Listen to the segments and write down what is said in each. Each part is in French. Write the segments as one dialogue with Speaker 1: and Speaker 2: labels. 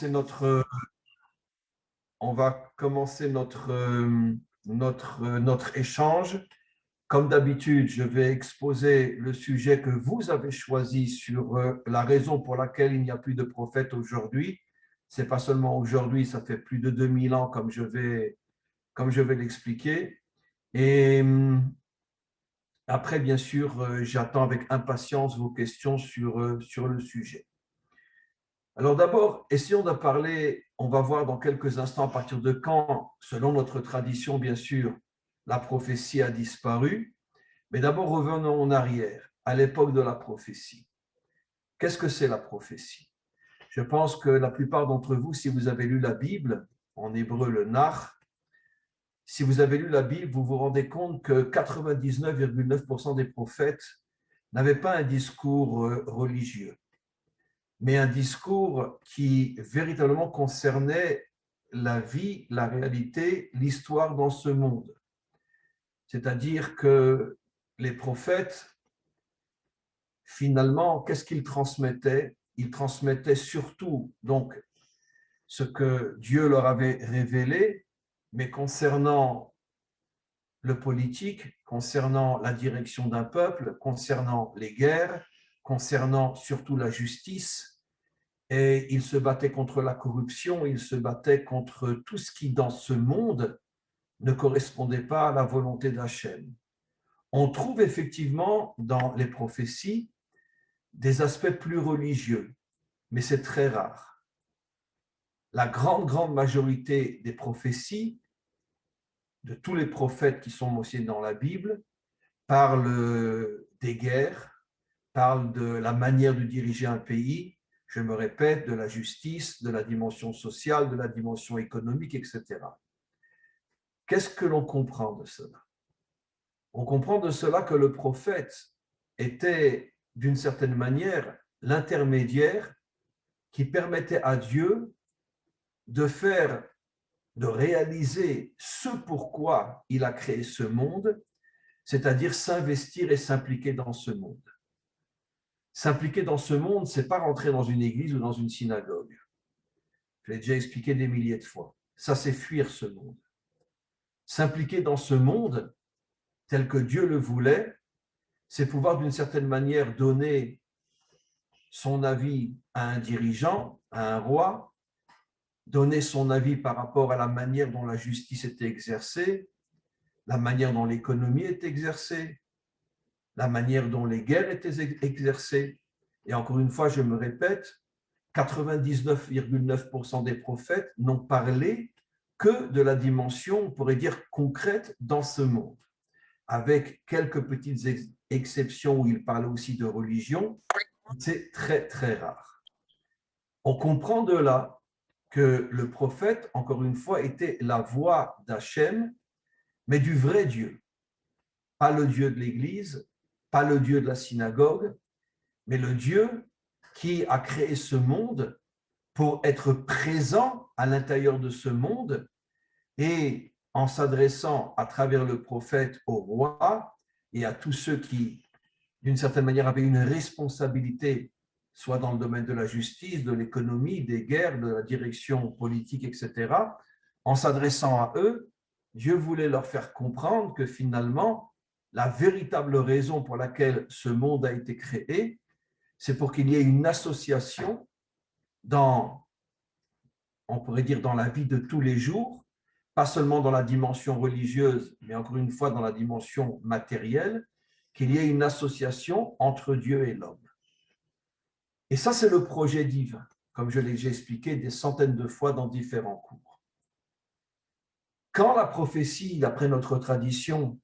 Speaker 1: C'est notre, on va commencer notre échange. Comme d'habitude, je vais exposer le sujet que vous avez choisi sur la raison pour laquelle il n'y a plus de prophètes aujourd'hui. Ce n'est pas seulement aujourd'hui, ça fait plus de 2000 ans comme je vais l'expliquer. Et après, bien sûr, j'attends avec impatience vos questions sur le sujet. Alors d'abord, essayons de parler, on va voir dans quelques instants à partir de quand, selon notre tradition bien sûr, la prophétie a disparu. Mais d'abord, revenons en arrière, à l'époque de la prophétie. Qu'est-ce que c'est la prophétie? Je pense que la plupart d'entre vous, si vous avez lu la Bible, en hébreu le Nar, si vous avez lu la Bible, vous vous rendez compte que 99,9% des prophètes n'avaient pas un discours religieux, mais un discours qui véritablement concernait la vie, la réalité, l'histoire dans ce monde. C'est-à-dire que les prophètes, finalement, qu'est-ce qu'ils transmettaient? Ils transmettaient surtout donc ce que Dieu leur avait révélé, mais concernant le politique, concernant la direction d'un peuple, concernant les guerres, concernant surtout la justice. Et il se battait contre la corruption, il se battait contre tout ce qui, dans ce monde, ne correspondait pas à la volonté d'Hachem. On trouve effectivement dans les prophéties des aspects plus religieux, mais c'est très rare. La grande majorité des prophéties, de tous les prophètes qui sont mentionnés dans la Bible, parlent des guerres, parlent de la manière de diriger un pays, je me répète, de la justice, de la dimension sociale, de la dimension économique, etc. Qu'est-ce que l'on comprend de cela? On comprend de cela que le prophète était, d'une certaine manière, l'intermédiaire qui permettait à Dieu de faire, de réaliser ce pourquoi il a créé ce monde, c'est-à-dire s'investir et s'impliquer dans ce monde. S'impliquer dans ce monde, ce n'est pas rentrer dans une église ou dans une synagogue. Je l'ai déjà expliqué des milliers de fois. Ça, c'est fuir ce monde. S'impliquer dans ce monde, tel que Dieu le voulait, c'est pouvoir d'une certaine manière donner son avis à un dirigeant, à un roi, donner son avis par rapport à la manière dont la justice était exercée, la manière dont l'économie est exercée, la manière dont les guerres étaient exercées. Et encore une fois, je me répète, 99,9% des prophètes n'ont parlé que de la dimension, on pourrait dire, concrète dans ce monde, avec quelques petites exceptions où ils parlaient aussi de religion. C'est très rare. On comprend de là que le prophète, encore une fois, était la voix d'Hachem, mais du vrai Dieu. Pas le Dieu de l'Église, pas le Dieu de la synagogue, mais le Dieu qui a créé ce monde pour être présent à l'intérieur de ce monde et en s'adressant à travers le prophète au roi et à tous ceux qui, d'une certaine manière, avaient une responsabilité, soit dans le domaine de la justice, de l'économie, des guerres, de la direction politique, etc., en s'adressant à eux, Dieu voulait leur faire comprendre que finalement, la véritable raison pour laquelle ce monde a été créé, c'est pour qu'il y ait une association dans, on pourrait dire, dans la vie de tous les jours, pas seulement dans la dimension religieuse, mais encore une fois dans la dimension matérielle, qu'il y ait une association entre Dieu et l'homme. Et ça, c'est le projet divin, comme je l'ai déjà expliqué des centaines de fois dans différents cours. Quand la prophétie, d'après notre tradition,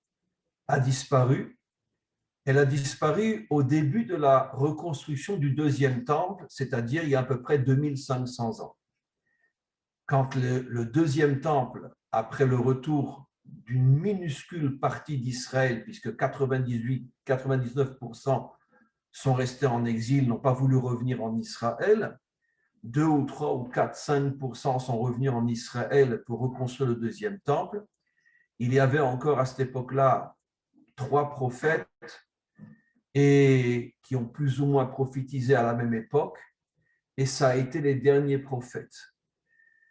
Speaker 1: a disparu, elle a disparu au début de la reconstruction du deuxième temple, c'est-à-dire il y a à peu près 2500 ans. Quand le deuxième temple, après le retour d'une minuscule partie d'Israël, puisque 99% sont restés en exil, n'ont pas voulu revenir en Israël, 2 ou 3 ou 4, 5% sont revenus en Israël pour reconstruire le deuxième temple. Il y avait encore à cette époque-là 3 prophètes et qui ont plus ou moins prophétisé à la même époque. et ça a été les derniers prophètes.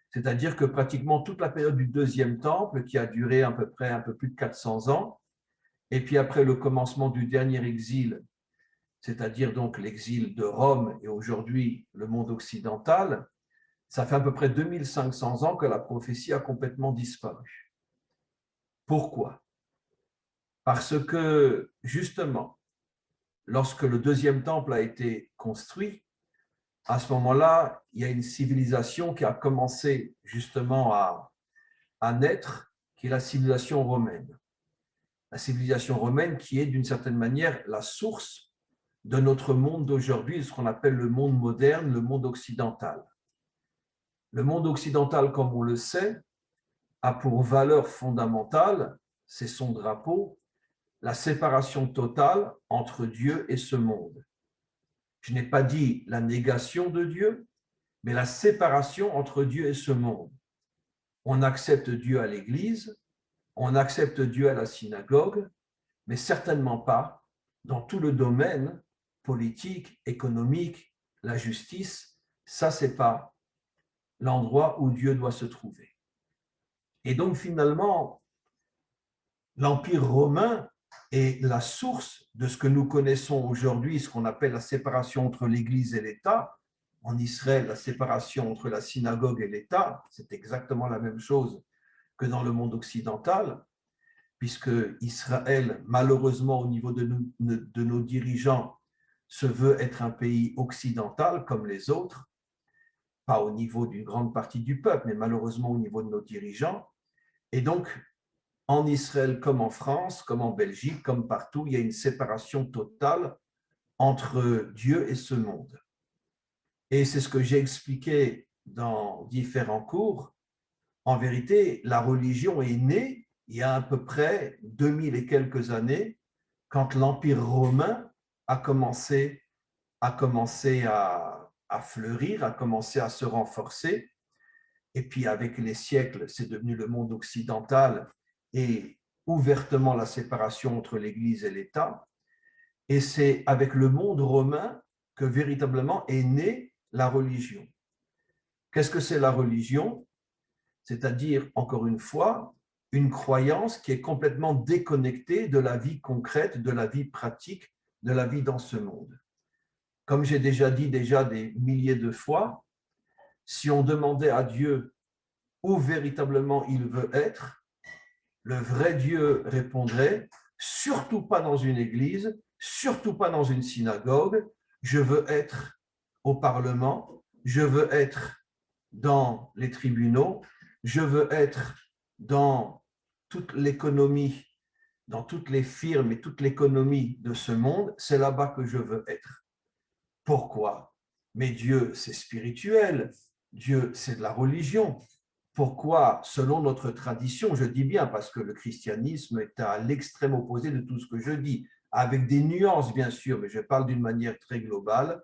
Speaker 1: C'est-à-dire que pratiquement toute la période du deuxième temple, qui a duré à peu près un peu plus de 400 ans, et puis après le commencement du dernier exil, c'est-à-dire donc l'exil de Rome et aujourd'hui le monde occidental, ça fait à peu près 2500 ans que la prophétie a complètement disparu. Pourquoi? Parce que justement, lorsque le deuxième temple a été construit, à ce moment-là, il y a une civilisation qui a commencé justement à naître, qui est la civilisation romaine. La civilisation romaine qui est d'une certaine manière la source de notre monde d'aujourd'hui, ce qu'on appelle le monde moderne, le monde occidental. Le monde occidental, comme on le sait, a pour valeur fondamentale, c'est son drapeau, la séparation totale entre Dieu et ce monde. Je n'ai pas dit la négation de Dieu, mais la séparation entre Dieu et ce monde. On accepte Dieu à l'Église, on accepte Dieu à la synagogue, mais certainement pas dans tout le domaine politique, économique, la justice. Ça, ce n'est pas l'endroit où Dieu doit se trouver. Et donc, finalement, l'Empire romain est la source de ce que nous connaissons aujourd'hui, ce qu'on appelle la séparation entre l'Église et l'État. En Israël, la séparation entre la synagogue et l'État, c'est exactement la même chose que dans le monde occidental, puisque Israël, malheureusement, au niveau de nos dirigeants, se veut être un pays occidental comme les autres, pas au niveau d'une grande partie du peuple, mais malheureusement au niveau de nos dirigeants. Et donc, en Israël comme en France, comme en Belgique, comme partout, il y a une séparation totale entre Dieu et ce monde. Et c'est ce que j'ai expliqué dans différents cours. En vérité, la religion est née il y a à peu près 2000 et quelques années, quand l'Empire romain a commencé à fleurir, a commencé à se renforcer. Et puis avec les siècles, c'est devenu le monde occidental et ouvertement la séparation entre l'Église et l'État. Et c'est avec le monde romain que véritablement est née la religion. Qu'est-ce que c'est la religion? C'est-à-dire, encore une fois, une croyance qui est complètement déconnectée de la vie concrète, de la vie pratique, de la vie dans ce monde. Comme j'ai déjà dit des milliers de fois, si on demandait à Dieu où véritablement il veut être, le vrai Dieu répondrait, surtout pas dans une église, surtout pas dans une synagogue, je veux être au Parlement, je veux être dans les tribunaux, je veux être dans toute l'économie, dans toutes les firmes et toute l'économie de ce monde, c'est là-bas que je veux être. Pourquoi? Mais Dieu, c'est spirituel, Dieu, c'est de la religion. Pourquoi, selon notre tradition, je dis bien parce que le christianisme est à l'extrême opposé de tout ce que je dis, avec des nuances bien sûr, mais je parle d'une manière très globale.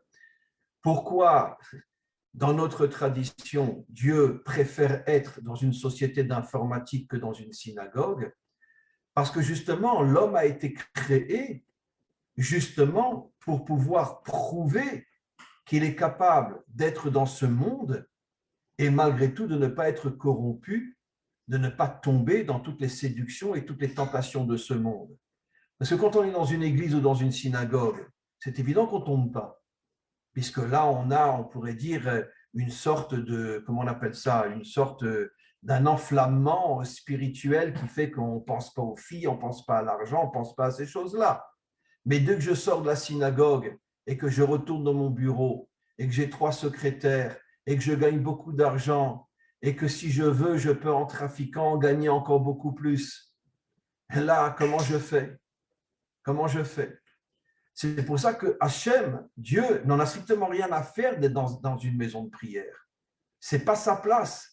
Speaker 1: Pourquoi, dans notre tradition, Dieu préfère être dans une société d'informatique que dans une synagogue? Parce que justement, l'homme a été créé justement pour pouvoir prouver qu'il est capable d'être dans ce monde et malgré tout de ne pas être corrompu, de ne pas tomber dans toutes les séductions et toutes les tentations de ce monde. Parce que quand on est dans une église ou dans une synagogue, c'est évident qu'on ne tombe pas, puisque là, on pourrait dire, une sorte de, comment on appelle ça, une sorte d'un enflammement spirituel qui fait qu'on ne pense pas aux filles, on ne pense pas à l'argent, on ne pense pas à ces choses-là. Mais dès que je sors de la synagogue et que je retourne dans mon bureau et que j'ai 3 secrétaires et que je gagne beaucoup d'argent et que si je veux, je peux en trafiquant gagner encore beaucoup plus, là, comment je fais? Comment je fais? C'est pour ça que Hachem, Dieu, n'en a strictement rien à faire d'être dans une maison de prière. Ce n'est pas sa place.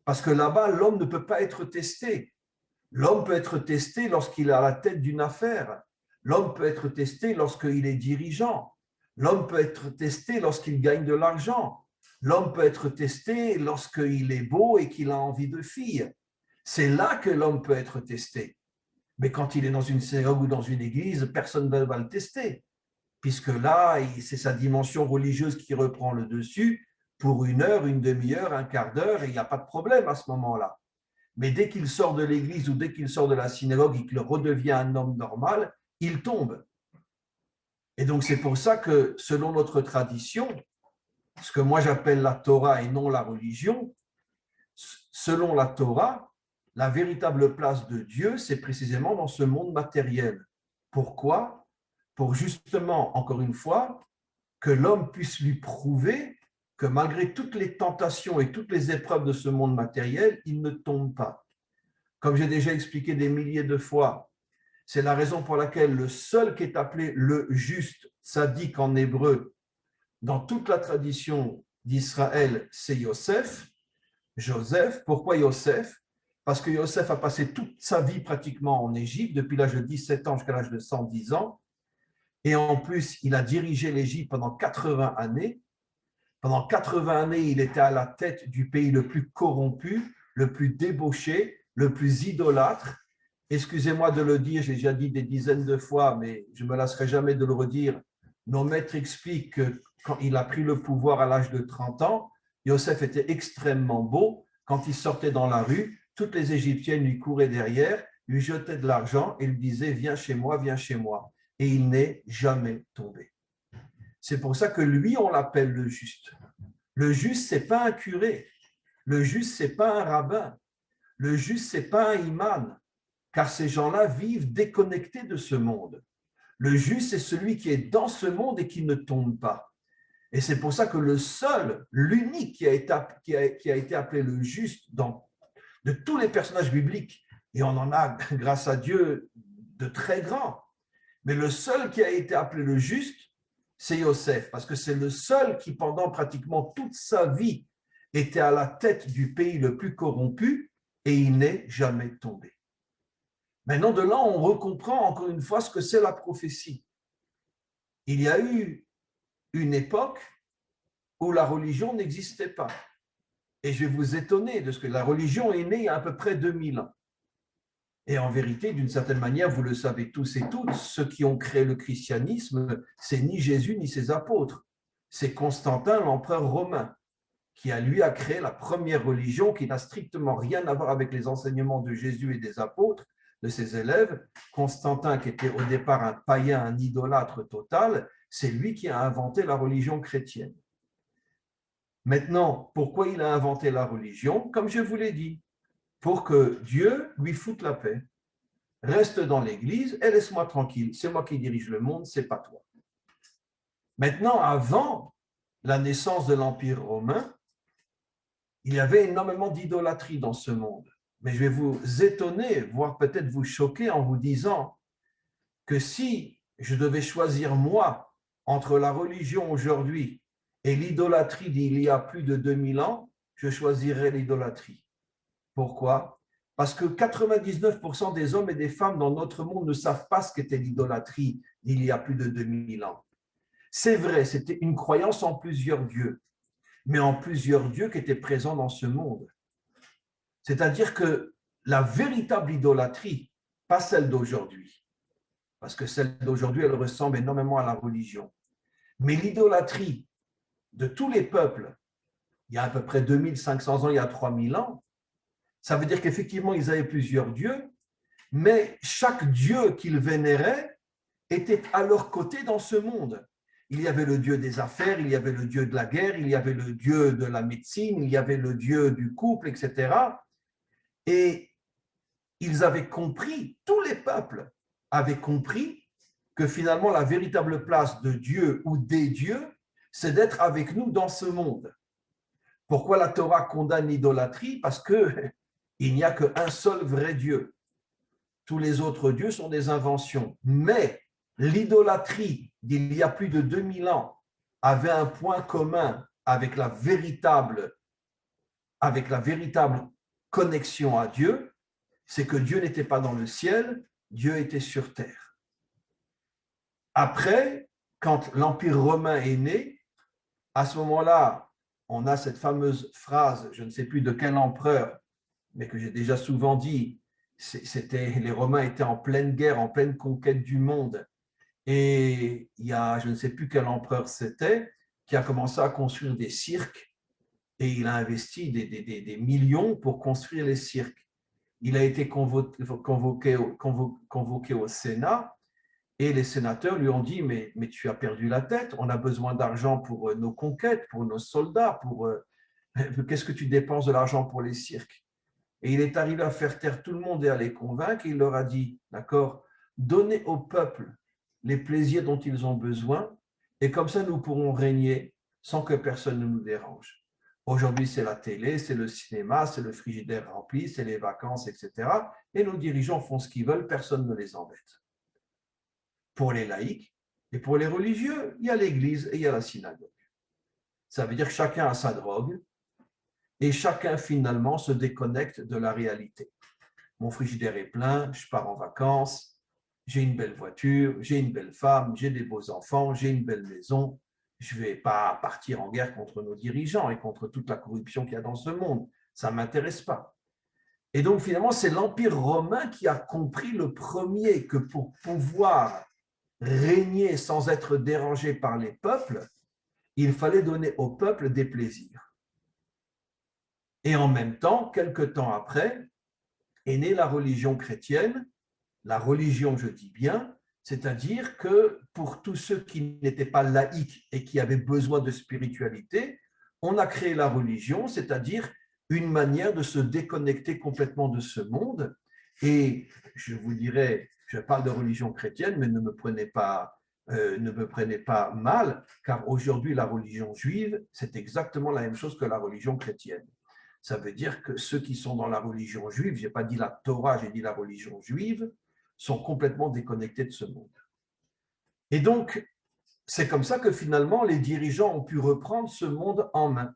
Speaker 1: Parce que là-bas, l'homme ne peut pas être testé. L'homme peut être testé lorsqu'il est à la tête d'une affaire. L'homme peut être testé lorsqu'il est dirigeant. L'homme peut être testé lorsqu'il gagne de l'argent. L'homme peut être testé lorsqu'il est beau et qu'il a envie de filles. C'est là que l'homme peut être testé. Mais quand il est dans une synagogue ou dans une église, personne ne va le tester, puisque là, c'est sa dimension religieuse qui reprend le dessus pour 1 heure, une demi-heure, un quart d'heure, et il n'y a pas de problème à ce moment-là. Mais dès qu'il sort de l'église ou dès qu'il sort de la synagogue et qu'il redevient un homme normal, il tombe. Et donc c'est pour ça que selon notre tradition, ce que moi j'appelle la Torah et non la religion, selon la Torah, la véritable place de Dieu, c'est précisément dans ce monde matériel. Pourquoi? Pour justement, encore une fois, que l'homme puisse lui prouver que malgré toutes les tentations et toutes les épreuves de ce monde matériel, il ne tombe pas. Comme j'ai déjà expliqué des milliers de fois, c'est la raison pour laquelle le seul qui est appelé le juste, tzaddik en hébreu, dans toute la tradition d'Israël, c'est Yosef. Joseph. Pourquoi Yosef? Parce que Yosef a passé toute sa vie pratiquement en Égypte, depuis l'âge de 17 ans jusqu'à l'âge de 110 ans. Et en plus, il a dirigé l'Égypte pendant 80 années. Pendant 80 années, il était à la tête du pays le plus corrompu, le plus débauché, le plus idolâtre. Excusez-moi de le dire, j'ai déjà dit des dizaines de fois, mais je ne me lasserai jamais de le redire. Nos maîtres expliquent que quand il a pris le pouvoir à l'âge de 30 ans, Yosef était extrêmement beau. Quand il sortait dans la rue, toutes les Égyptiennes lui couraient derrière, lui jetaient de l'argent et lui disaient « Viens chez moi, viens chez moi ». Et il n'est jamais tombé. C'est pour ça que lui, on l'appelle le juste. Le juste, ce n'est pas un curé. Le juste, ce n'est pas un rabbin. Le juste, ce n'est pas un imam. Car ces gens-là vivent déconnectés de ce monde. Le juste, c'est celui qui est dans ce monde et qui ne tombe pas. Et c'est pour ça que le seul, l'unique qui a été appelé le juste de tous les personnages bibliques, et on en a, grâce à Dieu, de très grands, mais le seul qui a été appelé le juste, c'est Yosef, parce que c'est le seul qui, pendant pratiquement toute sa vie, était à la tête du pays le plus corrompu et il n'est jamais tombé. Maintenant, de là, on recomprend encore une fois ce que c'est la prophétie. Il y a eu une époque où la religion n'existait pas. Et je vais vous étonner de ce que la religion est née il y a à peu près 2000 ans. Et en vérité, d'une certaine manière, vous le savez tous et toutes, ceux qui ont créé le christianisme, c'est ni Jésus ni ses apôtres. C'est Constantin, l'empereur romain, qui a créé la première religion qui n'a strictement rien à voir avec les enseignements de Jésus et des apôtres, de ses élèves. Constantin, qui était au départ un païen, un idolâtre total, c'est lui qui a inventé la religion chrétienne. Maintenant, pourquoi il a inventé la religion? Comme je vous l'ai dit, pour que Dieu lui foute la paix. Reste dans l'église et laisse-moi tranquille. C'est moi qui dirige le monde, c'est pas toi. Maintenant, avant la naissance de l'Empire romain, il y avait énormément d'idolâtrie dans ce monde. Mais je vais vous étonner, voire peut-être vous choquer en vous disant que si je devais choisir moi entre la religion aujourd'hui et l'idolâtrie d'il y a plus de 2000 ans, je choisirais l'idolâtrie. Pourquoi? Parce que 99% des hommes et des femmes dans notre monde ne savent pas ce qu'était l'idolâtrie d'il y a plus de 2000 ans. C'est vrai, c'était une croyance en plusieurs dieux, mais en plusieurs dieux qui étaient présents dans ce monde. C'est-à-dire que la véritable idolâtrie, pas celle d'aujourd'hui, parce que celle d'aujourd'hui, elle ressemble énormément à la religion, mais l'idolâtrie de tous les peuples, il y a à peu près 2500 ans, il y a 3000 ans, ça veut dire qu'effectivement, ils avaient plusieurs dieux, mais chaque dieu qu'ils vénéraient était à leur côté dans ce monde. Il y avait le dieu des affaires, il y avait le dieu de la guerre, il y avait le dieu de la médecine, il y avait le dieu du couple, etc. Et ils avaient compris, tous les peuples avaient compris que finalement la véritable place de Dieu ou des dieux, c'est d'être avec nous dans ce monde. Pourquoi la Torah condamne l'idolâtrie? Parce qu'il n'y a qu'un seul vrai Dieu. Tous les autres dieux sont des inventions. Mais l'idolâtrie d'il y a plus de 2000 ans avait un point commun avec la véritable connexion à Dieu, c'est que Dieu n'était pas dans le ciel, Dieu était sur terre. Après, quand l'Empire romain est né, à ce moment-là, on a cette fameuse phrase, je ne sais plus de quel empereur, mais que j'ai déjà souvent dit, les Romains étaient en pleine guerre, en pleine conquête du monde. Et il y a, je ne sais plus quel empereur c'était, qui a commencé à construire des cirques et il a investi des millions pour construire les cirques. Il a été convoqué au Sénat et les sénateurs lui ont dit mais tu as perdu la tête, on a besoin d'argent pour nos conquêtes, pour nos soldats, qu'est-ce que tu dépenses de l'argent pour les cirques? Et il est arrivé à faire taire tout le monde et à les convaincre. Il leur a dit, d'accord, donnez au peuple les plaisirs dont ils ont besoin et comme ça nous pourrons régner sans que personne ne nous dérange. Aujourd'hui, c'est la télé, c'est le cinéma, c'est le frigidaire rempli, c'est les vacances, etc. Et nos dirigeants font ce qu'ils veulent, personne ne les embête. Pour les laïcs et pour les religieux, il y a l'église et il y a la synagogue. Ça veut dire que chacun a sa drogue et chacun finalement se déconnecte de la réalité. Mon frigidaire est plein, je pars en vacances, j'ai une belle voiture, j'ai une belle femme, j'ai des beaux enfants, j'ai une belle maison. Je ne vais pas partir en guerre contre nos dirigeants et contre toute la corruption qu'il y a dans ce monde. Ça ne m'intéresse pas. Et donc finalement, c'est l'Empire romain qui a compris le premier que pour pouvoir régner sans être dérangé par les peuples, il fallait donner au peuple des plaisirs. Et en même temps, quelque temps après, est née la religion chrétienne, la religion, je dis bien, c'est-à-dire que pour tous ceux qui n'étaient pas laïcs et qui avaient besoin de spiritualité, on a créé la religion, c'est-à-dire une manière de se déconnecter complètement de ce monde. Et je vous dirais, je parle de religion chrétienne, mais ne me prenez pas mal, car aujourd'hui, la religion juive, c'est exactement la même chose que la religion chrétienne. Ça veut dire que ceux qui sont dans la religion juive, je n'ai pas dit la Torah, j'ai dit la religion juive, sont complètement déconnectés de ce monde. Et donc, c'est comme ça que finalement, les dirigeants ont pu reprendre ce monde en main.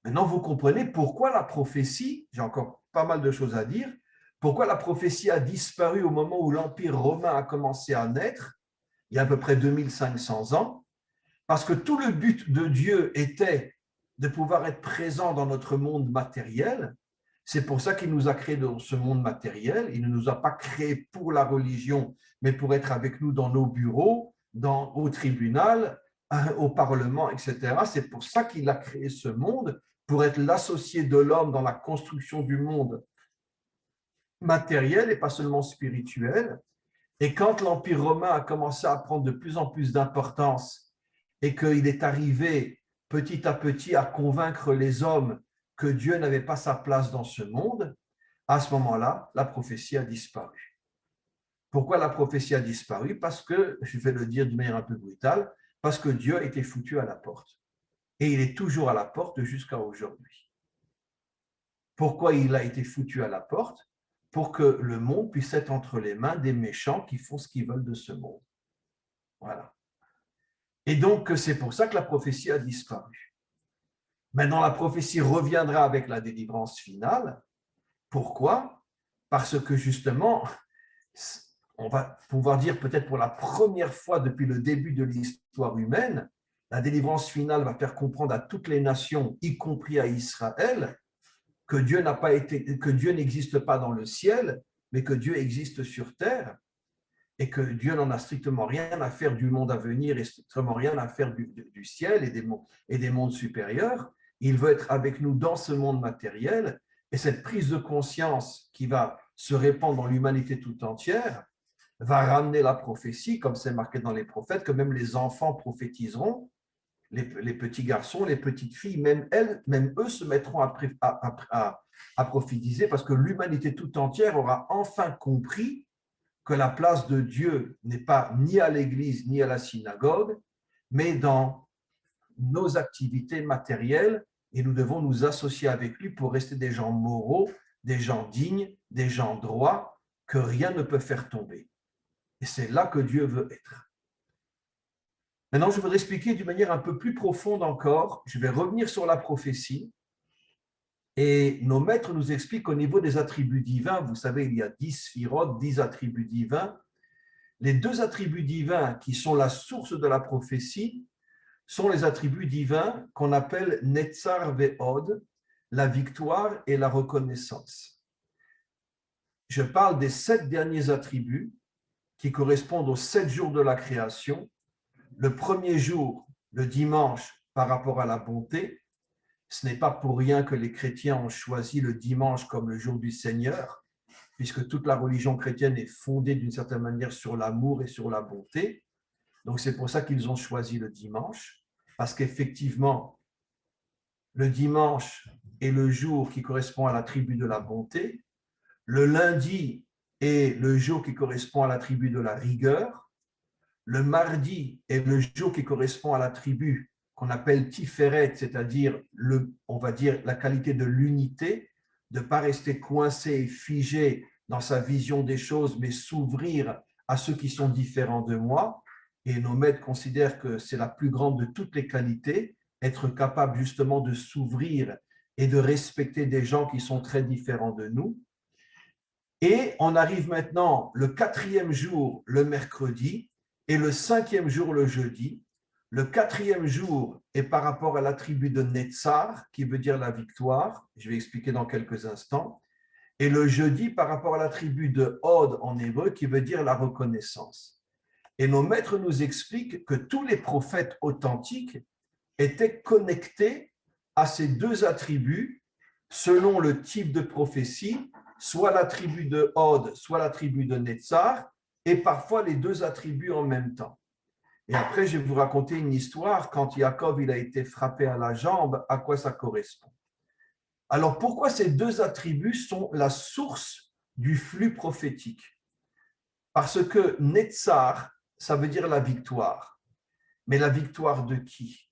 Speaker 1: Maintenant, vous comprenez pourquoi la prophétie, j'ai encore pas mal de choses à dire, pourquoi la prophétie a disparu au moment où l'Empire romain a commencé à naître, il y a à peu près 2500 ans, parce que tout le but de Dieu était de pouvoir être présent dans notre monde matériel. C'est pour ça qu'il nous a créés dans ce monde matériel. Il ne nous a pas créés pour la religion, mais pour être avec nous dans nos bureaux, au tribunal, au Parlement, etc. C'est pour ça qu'il a créé ce monde, pour être l'associé de l'homme dans la construction du monde matériel et pas seulement spirituel. Et quand l'Empire romain a commencé à prendre de plus en plus d'importance et qu'il est arrivé petit à petit à convaincre les hommes que Dieu n'avait pas sa place dans ce monde, à ce moment-là, la prophétie a disparu. Pourquoi la prophétie a disparu? Parce que, je vais le dire de manière un peu brutale, parce que Dieu a été foutu à la porte. Et il est toujours à la porte jusqu'à aujourd'hui. Pourquoi il a été foutu à la porte? Pour que le monde puisse être entre les mains des méchants qui font ce qu'ils veulent de ce monde. Voilà. Et donc, c'est pour ça que la prophétie a disparu. Maintenant, la prophétie reviendra avec la délivrance finale. Pourquoi? Parce que justement, on va pouvoir dire peut-être pour la première fois depuis le début de l'histoire humaine, la délivrance finale va faire comprendre à toutes les nations, y compris à Israël, que Dieu n'existe pas dans le ciel, mais que Dieu existe sur terre, et que Dieu n'en a strictement rien à faire du monde à venir et strictement rien à faire du ciel et des mondes supérieurs. Il veut être avec nous dans ce monde matériel, et cette prise de conscience qui va se répandre dans l'humanité tout entière va ramener la prophétie, comme c'est marqué dans les prophètes, que même les enfants prophétiseront, les petits garçons, les petites filles, même eux se mettront à prophétiser parce que l'humanité tout entière aura enfin compris que la place de Dieu n'est pas ni à l'église ni à la synagogue, mais dans nos activités matérielles et nous devons nous associer avec lui pour rester des gens moraux, des gens dignes, des gens droits, que rien ne peut faire tomber. Et c'est là que Dieu veut être. Maintenant, je voudrais expliquer d'une manière un peu plus profonde encore. Je vais revenir sur la prophétie. Et nos maîtres nous expliquent qu'au niveau des attributs divins, vous savez, il y a 10 sphirotes, 10 attributs divins. Les deux attributs divins qui sont la source de la prophétie sont les attributs divins qu'on appelle Netzar Ve'od, la victoire et la reconnaissance. Je parle des 7 derniers attributs qui correspondent aux 7 jours de la création. Le premier jour, le dimanche, par rapport à la bonté. Ce n'est pas pour rien que les chrétiens ont choisi le dimanche comme le jour du Seigneur, puisque toute la religion chrétienne est fondée d'une certaine manière sur l'amour et sur la bonté. Donc c'est pour ça qu'ils ont choisi le dimanche, parce qu'effectivement, le dimanche est le jour qui correspond à la tribu de la bonté, le lundi est le jour qui correspond à la tribu de la rigueur, le mardi est le jour qui correspond à la tribu qu'on appelle Tiferet, c'est-à-dire, on va dire, la qualité de l'unité, de ne pas rester coincé et figé dans sa vision des choses, mais s'ouvrir à ceux qui sont différents de moi. Et nos maîtres considèrent que c'est la plus grande de toutes les qualités, être capable justement de s'ouvrir et de respecter des gens qui sont très différents de nous. Et on arrive maintenant le 4e jour, le mercredi, et le 5e jour, le jeudi. Le 4e jour est par rapport à la tribu de Netzar, qui veut dire la victoire. Je vais expliquer dans quelques instants. Et le jeudi par rapport à la tribu de Hod en hébreu, qui veut dire la reconnaissance. Et nos maîtres nous expliquent que tous les prophètes authentiques étaient connectés à ces deux attributs selon le type de prophétie, soit la tribu de Hod, soit la tribu de Netzar, et parfois les deux attributs en même temps. Et après, je vais vous raconter une histoire. Quand Jacob il a été frappé à la jambe, à quoi ça correspond? Alors, pourquoi ces deux attributs sont la source du flux prophétique? Parce que Netzar, ça veut dire la victoire. Mais la victoire de qui?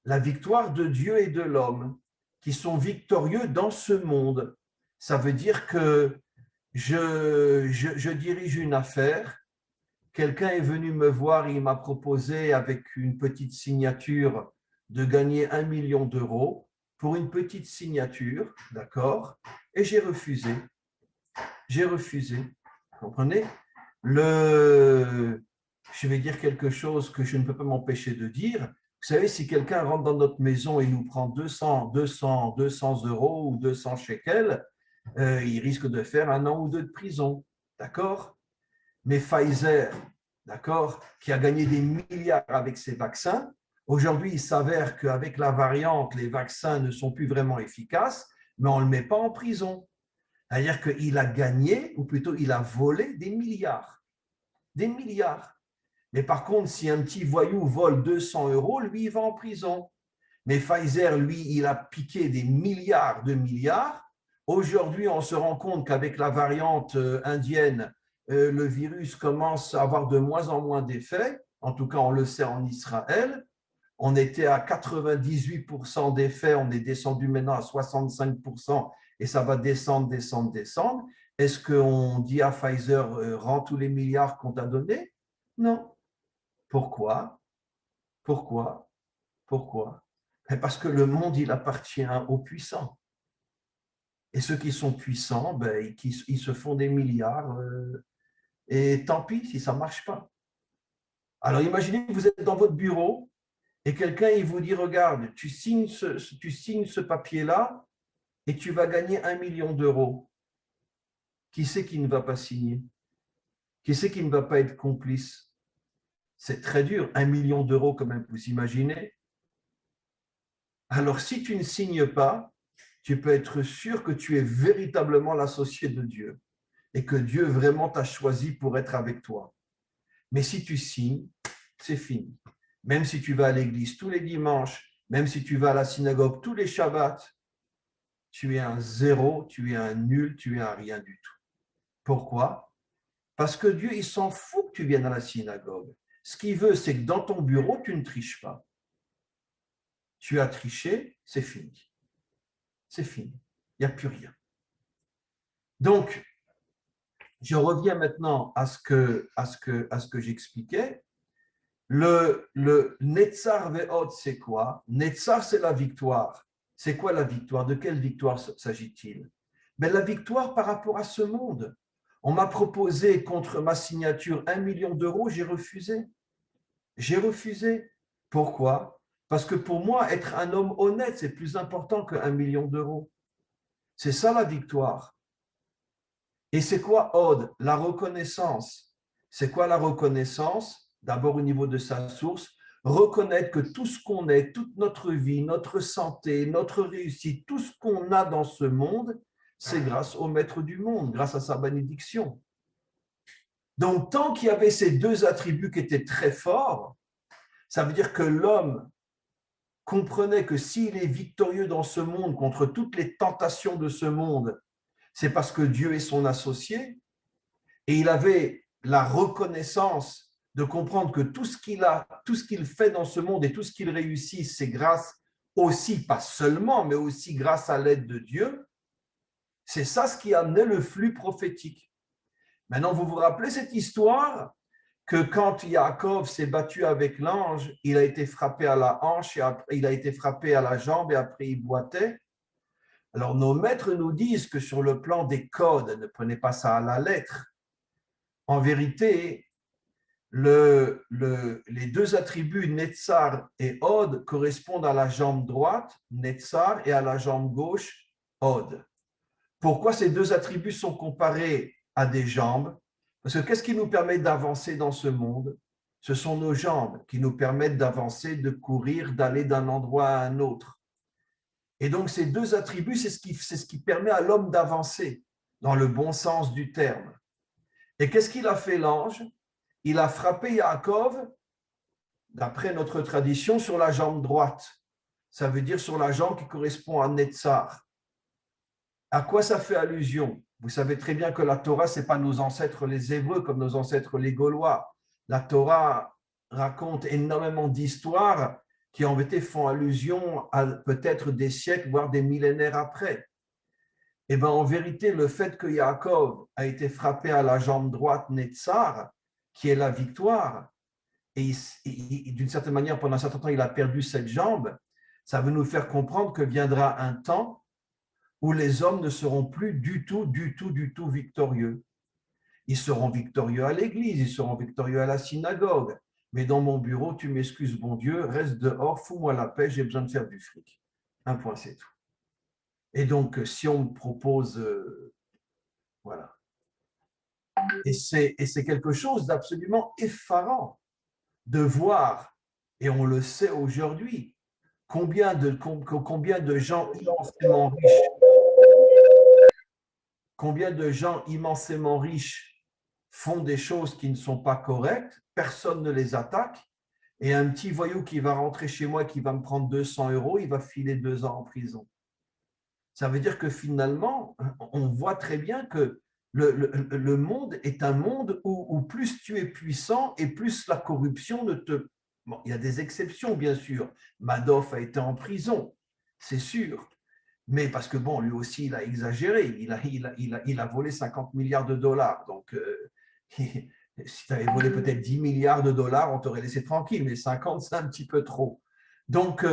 Speaker 1: La victoire de Dieu et de l'homme, qui sont victorieux dans ce monde. Ça veut dire que je dirige une affaire, quelqu'un est venu me voir, il m'a proposé avec une petite signature de gagner 1 million d'euros pour une petite signature, d'accord? Et j'ai refusé. J'ai refusé. Vous comprenez? Je vais dire quelque chose que je ne peux pas m'empêcher de dire. Vous savez, si quelqu'un rentre dans notre maison et nous prend 200 euros ou 200 shekels, il risque de faire 1 an ou 2 de prison. D'accord? Mais Pfizer, d'accord, qui a gagné des milliards avec ses vaccins, aujourd'hui, il s'avère qu'avec la variante, les vaccins ne sont plus vraiment efficaces, mais on ne le met pas en prison. C'est-à-dire qu'il a gagné, ou plutôt il a volé des milliards. Des milliards. Mais par contre, si un petit voyou vole 200 euros, lui, il va en prison. Mais Pfizer, lui, il a piqué des milliards de milliards. Aujourd'hui, on se rend compte qu'avec la variante indienne, le virus commence à avoir de moins en moins d'effets. En tout cas, on le sait en Israël. On était à 98% d'effets, on est descendu maintenant à 65% et ça va descendre, descendre, descendre. Est-ce qu'on dit à Pfizer, rends tous les milliards qu'on t'a donnés? Non. Pourquoi? Pourquoi? Pourquoi? Parce que le monde, il appartient aux puissants. Et ceux qui sont puissants, ben, ils se font des milliards. Et tant pis si ça ne marche pas. Alors imaginez que vous êtes dans votre bureau et quelqu'un il vous dit, regarde, tu signes ce papier-là et tu vas gagner 1 million d'euros. Qui c'est qui ne va pas signer? Qui c'est qui ne va pas être complice? C'est très dur, 1 million d'euros quand même, vous imaginez? Alors si tu ne signes pas, tu peux être sûr que tu es véritablement l'associé de Dieu et que Dieu vraiment t'a choisi pour être avec toi. Mais si tu signes, c'est fini. Même si tu vas à l'église tous les dimanches, même si tu vas à la synagogue tous les Shabbats, tu es un zéro, tu es un nul, tu es un rien du tout. Pourquoi? Parce que Dieu, il s'en fout que tu viennes à la synagogue. Ce qu'il veut, c'est que dans ton bureau, tu ne triches pas. Tu as triché, c'est fini. C'est fini. Il n'y a plus rien. Donc, je reviens maintenant à ce que j'expliquais. Le Netzar Ve'od, c'est quoi? Netzar, c'est la victoire. C'est quoi la victoire? De quelle victoire s'agit-il? Mais la victoire par rapport à ce monde. On m'a proposé contre ma signature 1 million d'euros, j'ai refusé. J'ai refusé. Pourquoi? Parce que pour moi, être un homme honnête, c'est plus important que 1 million d'euros. C'est ça la victoire. Et c'est quoi Od? La reconnaissance. C'est quoi la reconnaissance? D'abord au niveau de sa source. reconnaître que tout ce qu'on est, toute notre vie, notre santé, notre réussite, tout ce qu'on a dans ce monde, c'est grâce au Maître du monde, grâce à sa bénédiction. Donc, tant qu'il y avait ces deux attributs qui étaient très forts, ça veut dire que l'homme comprenait que s'il est victorieux dans ce monde contre toutes les tentations de ce monde, c'est parce que Dieu est son associé, et il avait la reconnaissance de comprendre que tout ce qu'il a, tout ce qu'il fait dans ce monde et tout ce qu'il réussit, c'est grâce aussi, pas seulement, mais aussi grâce à l'aide de Dieu. C'est ça ce qui amenait le flux prophétique. Maintenant, vous vous rappelez cette histoire que quand Yaakov s'est battu avec l'ange, il a été frappé à la hanche, et après, il a été frappé à la jambe et après il boitait. Alors nos maîtres nous disent que sur le plan des codes, ne prenez pas ça à la lettre, en vérité, les deux attributs Netzar et Od correspondent à la jambe droite, Netzar, et à la jambe gauche, Od. Pourquoi ces deux attributs sont comparés à des jambes? Parce que qu'est-ce qui nous permet d'avancer dans ce monde? Ce sont nos jambes qui nous permettent d'avancer, de courir, d'aller d'un endroit à un autre. Et donc ces deux attributs, c'est ce qui permet à l'homme d'avancer dans le bon sens du terme. Et qu'est-ce qu'il a fait l'ange? Il a frappé Yaakov, d'après notre tradition, sur la jambe droite. Ça veut dire sur la jambe qui correspond à Netzar. À quoi ça fait allusion? Vous savez très bien que la Torah, ce n'est pas nos ancêtres les Hébreux comme nos ancêtres les Gaulois. La Torah raconte énormément d'histoires qui en vérité font allusion à peut-être des siècles, voire des millénaires après. Et bien en vérité, le fait que Yaakov a été frappé à la jambe droite Netzar, qui est la victoire, et d'une certaine manière, pendant un certain temps, il a perdu cette jambe, ça veut nous faire comprendre que viendra un temps où les hommes ne seront plus du tout victorieux. Ils seront victorieux à l'église, ils seront victorieux à la synagogue, mais dans mon bureau, tu m'excuses, bon Dieu, reste dehors, fous-moi la paix, j'ai besoin de faire du fric. Un point, c'est tout. Et donc, si on me propose, voilà. Et c'est quelque chose d'absolument effarant de voir, et on le sait aujourd'hui, combien de gens immensément riches, font des choses qui ne sont pas correctes, personne ne les attaque, et un petit voyou qui va rentrer chez moi, qui va me prendre 200 €, il va filer 2 ans en prison. Ça veut dire que finalement, on voit très bien que le monde est un monde où plus tu es puissant et plus la corruption ne te... Bon, il y a des exceptions, bien sûr. Madoff a été en prison, c'est sûr. Mais parce que, bon, lui aussi, il a exagéré. Il a volé 50 milliards de dollars. Donc, si tu avais volé peut-être 10 milliards de dollars, on t'aurait laissé tranquille. Mais 50, c'est un petit peu trop. Donc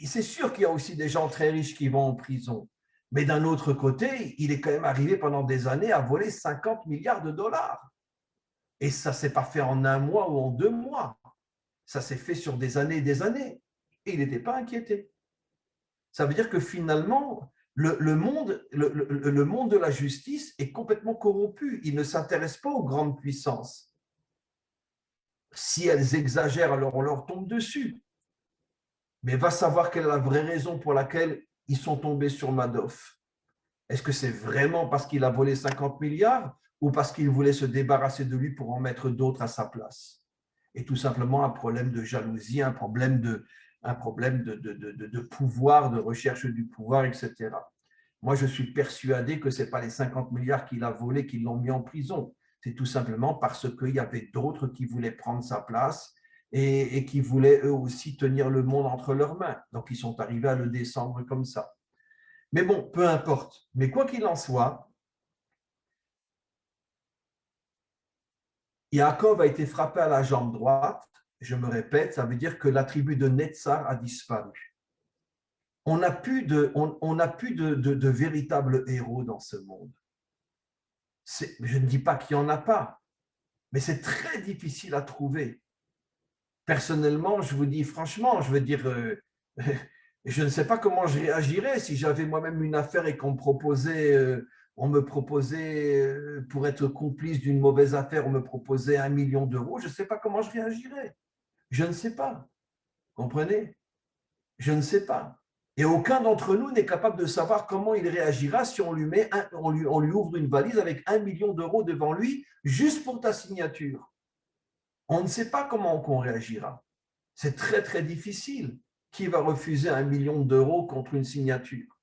Speaker 1: c'est sûr qu'il y a aussi des gens très riches qui vont en prison. Mais d'un autre côté, il est quand même arrivé pendant des années à voler 50 milliards de dollars. Et ça ne s'est pas fait en un mois ou en 2 mois. Ça s'est fait sur des années et des années. Et il n'était pas inquiété. Ça veut dire que finalement, le monde de la justice est complètement corrompu. Il ne s'intéresse pas aux grandes puissances. Si elles exagèrent, alors on leur tombe dessus. Mais va savoir quelle est la vraie raison pour laquelle ils sont tombés sur Madoff. Est-ce que c'est vraiment parce qu'il a volé 50 milliards ou parce qu'il voulait se débarrasser de lui pour en mettre d'autres à sa place? Et tout simplement un problème de jalousie, un problème de pouvoir, de recherche du pouvoir, etc. Moi, je suis persuadé que ce n'est pas les 50 milliards qu'il a volés qui l'ont mis en prison. C'est tout simplement parce qu'il y avait d'autres qui voulaient prendre sa place et qui voulaient eux aussi tenir le monde entre leurs mains. Donc, ils sont arrivés à le descendre comme ça. Mais bon, peu importe. Mais quoi qu'il en soit, Yaakov a été frappé à la jambe droite. Je me répète, ça veut dire que la tribu de Netzar a disparu. On n'a plus de véritables héros dans ce monde. Je ne dis pas qu'il n'y en a pas, mais c'est très difficile à trouver. Personnellement, je vous dis franchement, je veux dire, je ne sais pas comment je réagirais si j'avais moi-même une affaire et qu'on me proposait, pour être complice d'une mauvaise affaire, on me proposait 1 million d'euros, je ne sais pas comment je réagirais. Je ne sais pas. Comprenez? Je ne sais pas. Et aucun d'entre nous n'est capable de savoir comment il réagira si on lui ouvre une valise avec 1 million d'euros devant lui, juste pour ta signature. On ne sait pas comment on réagira. C'est très, très difficile. Qui va refuser 1 million d'euros contre une signature?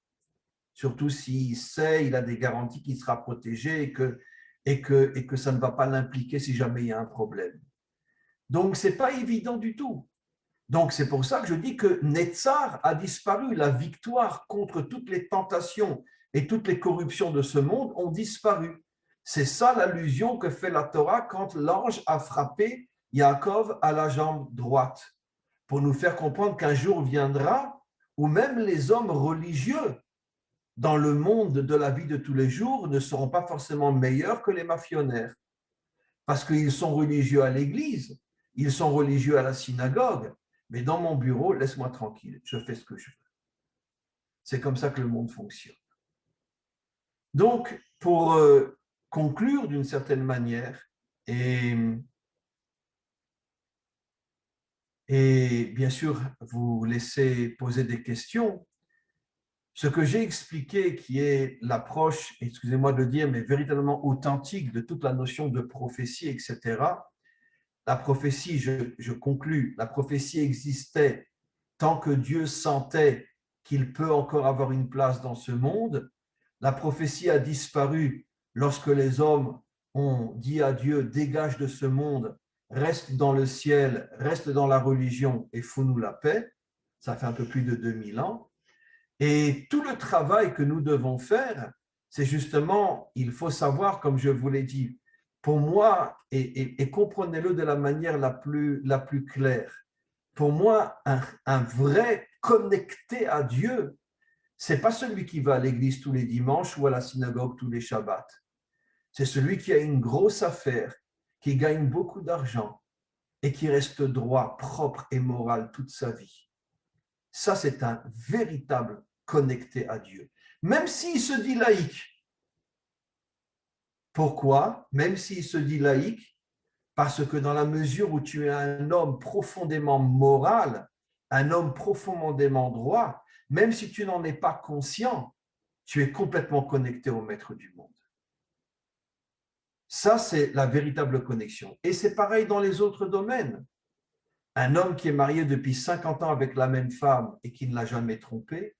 Speaker 1: Surtout s'il sait, il a des garanties qu'il sera protégé et que ça ne va pas l'impliquer si jamais il y a un problème. Donc, ce n'est pas évident du tout. Donc, c'est pour ça que je dis que Netzar a disparu. La victoire contre toutes les tentations et toutes les corruptions de ce monde ont disparu. C'est ça l'allusion que fait la Torah quand l'ange a frappé Yaakov à la jambe droite, pour nous faire comprendre qu'un jour viendra où même les hommes religieux dans le monde de la vie de tous les jours ne seront pas forcément meilleurs que les mafionnaires, parce qu'ils sont religieux à l'église, ils sont religieux à la synagogue, mais dans mon bureau, laisse-moi tranquille, je fais ce que je veux. C'est comme ça que le monde fonctionne. Donc, pour conclure d'une certaine manière, et bien sûr, vous laisser poser des questions, ce que j'ai expliqué, qui est l'approche, excusez-moi de le dire, mais véritablement authentique de toute la notion de prophétie, etc., la prophétie, je conclus, la prophétie existait tant que Dieu sentait qu'il peut encore avoir une place dans ce monde. La prophétie a disparu lorsque les hommes ont dit à Dieu, dégage de ce monde, reste dans le ciel, reste dans la religion et fous-nous la paix. Ça fait un peu plus de 2000 ans. Et tout le travail que nous devons faire, c'est justement, il faut savoir, comme je vous l'ai dit, pour moi, et comprenez-le de la manière la plus claire, pour moi, un vrai connecté à Dieu, c'est pas celui qui va à l'église tous les dimanches ou à la synagogue tous les Shabbats. C'est celui qui a une grosse affaire, qui gagne beaucoup d'argent et qui reste droit, propre et moral toute sa vie. Ça, c'est un véritable connecté à Dieu. Même s'il se dit laïque. Pourquoi? Même s'il se dit laïque, parce que dans la mesure où tu es un homme profondément moral, un homme profondément droit, même si tu n'en es pas conscient, tu es complètement connecté au maître du monde. Ça, c'est la véritable connexion. Et c'est pareil dans les autres domaines. Un homme qui est marié depuis 50 ans avec la même femme et qui ne l'a jamais trompée,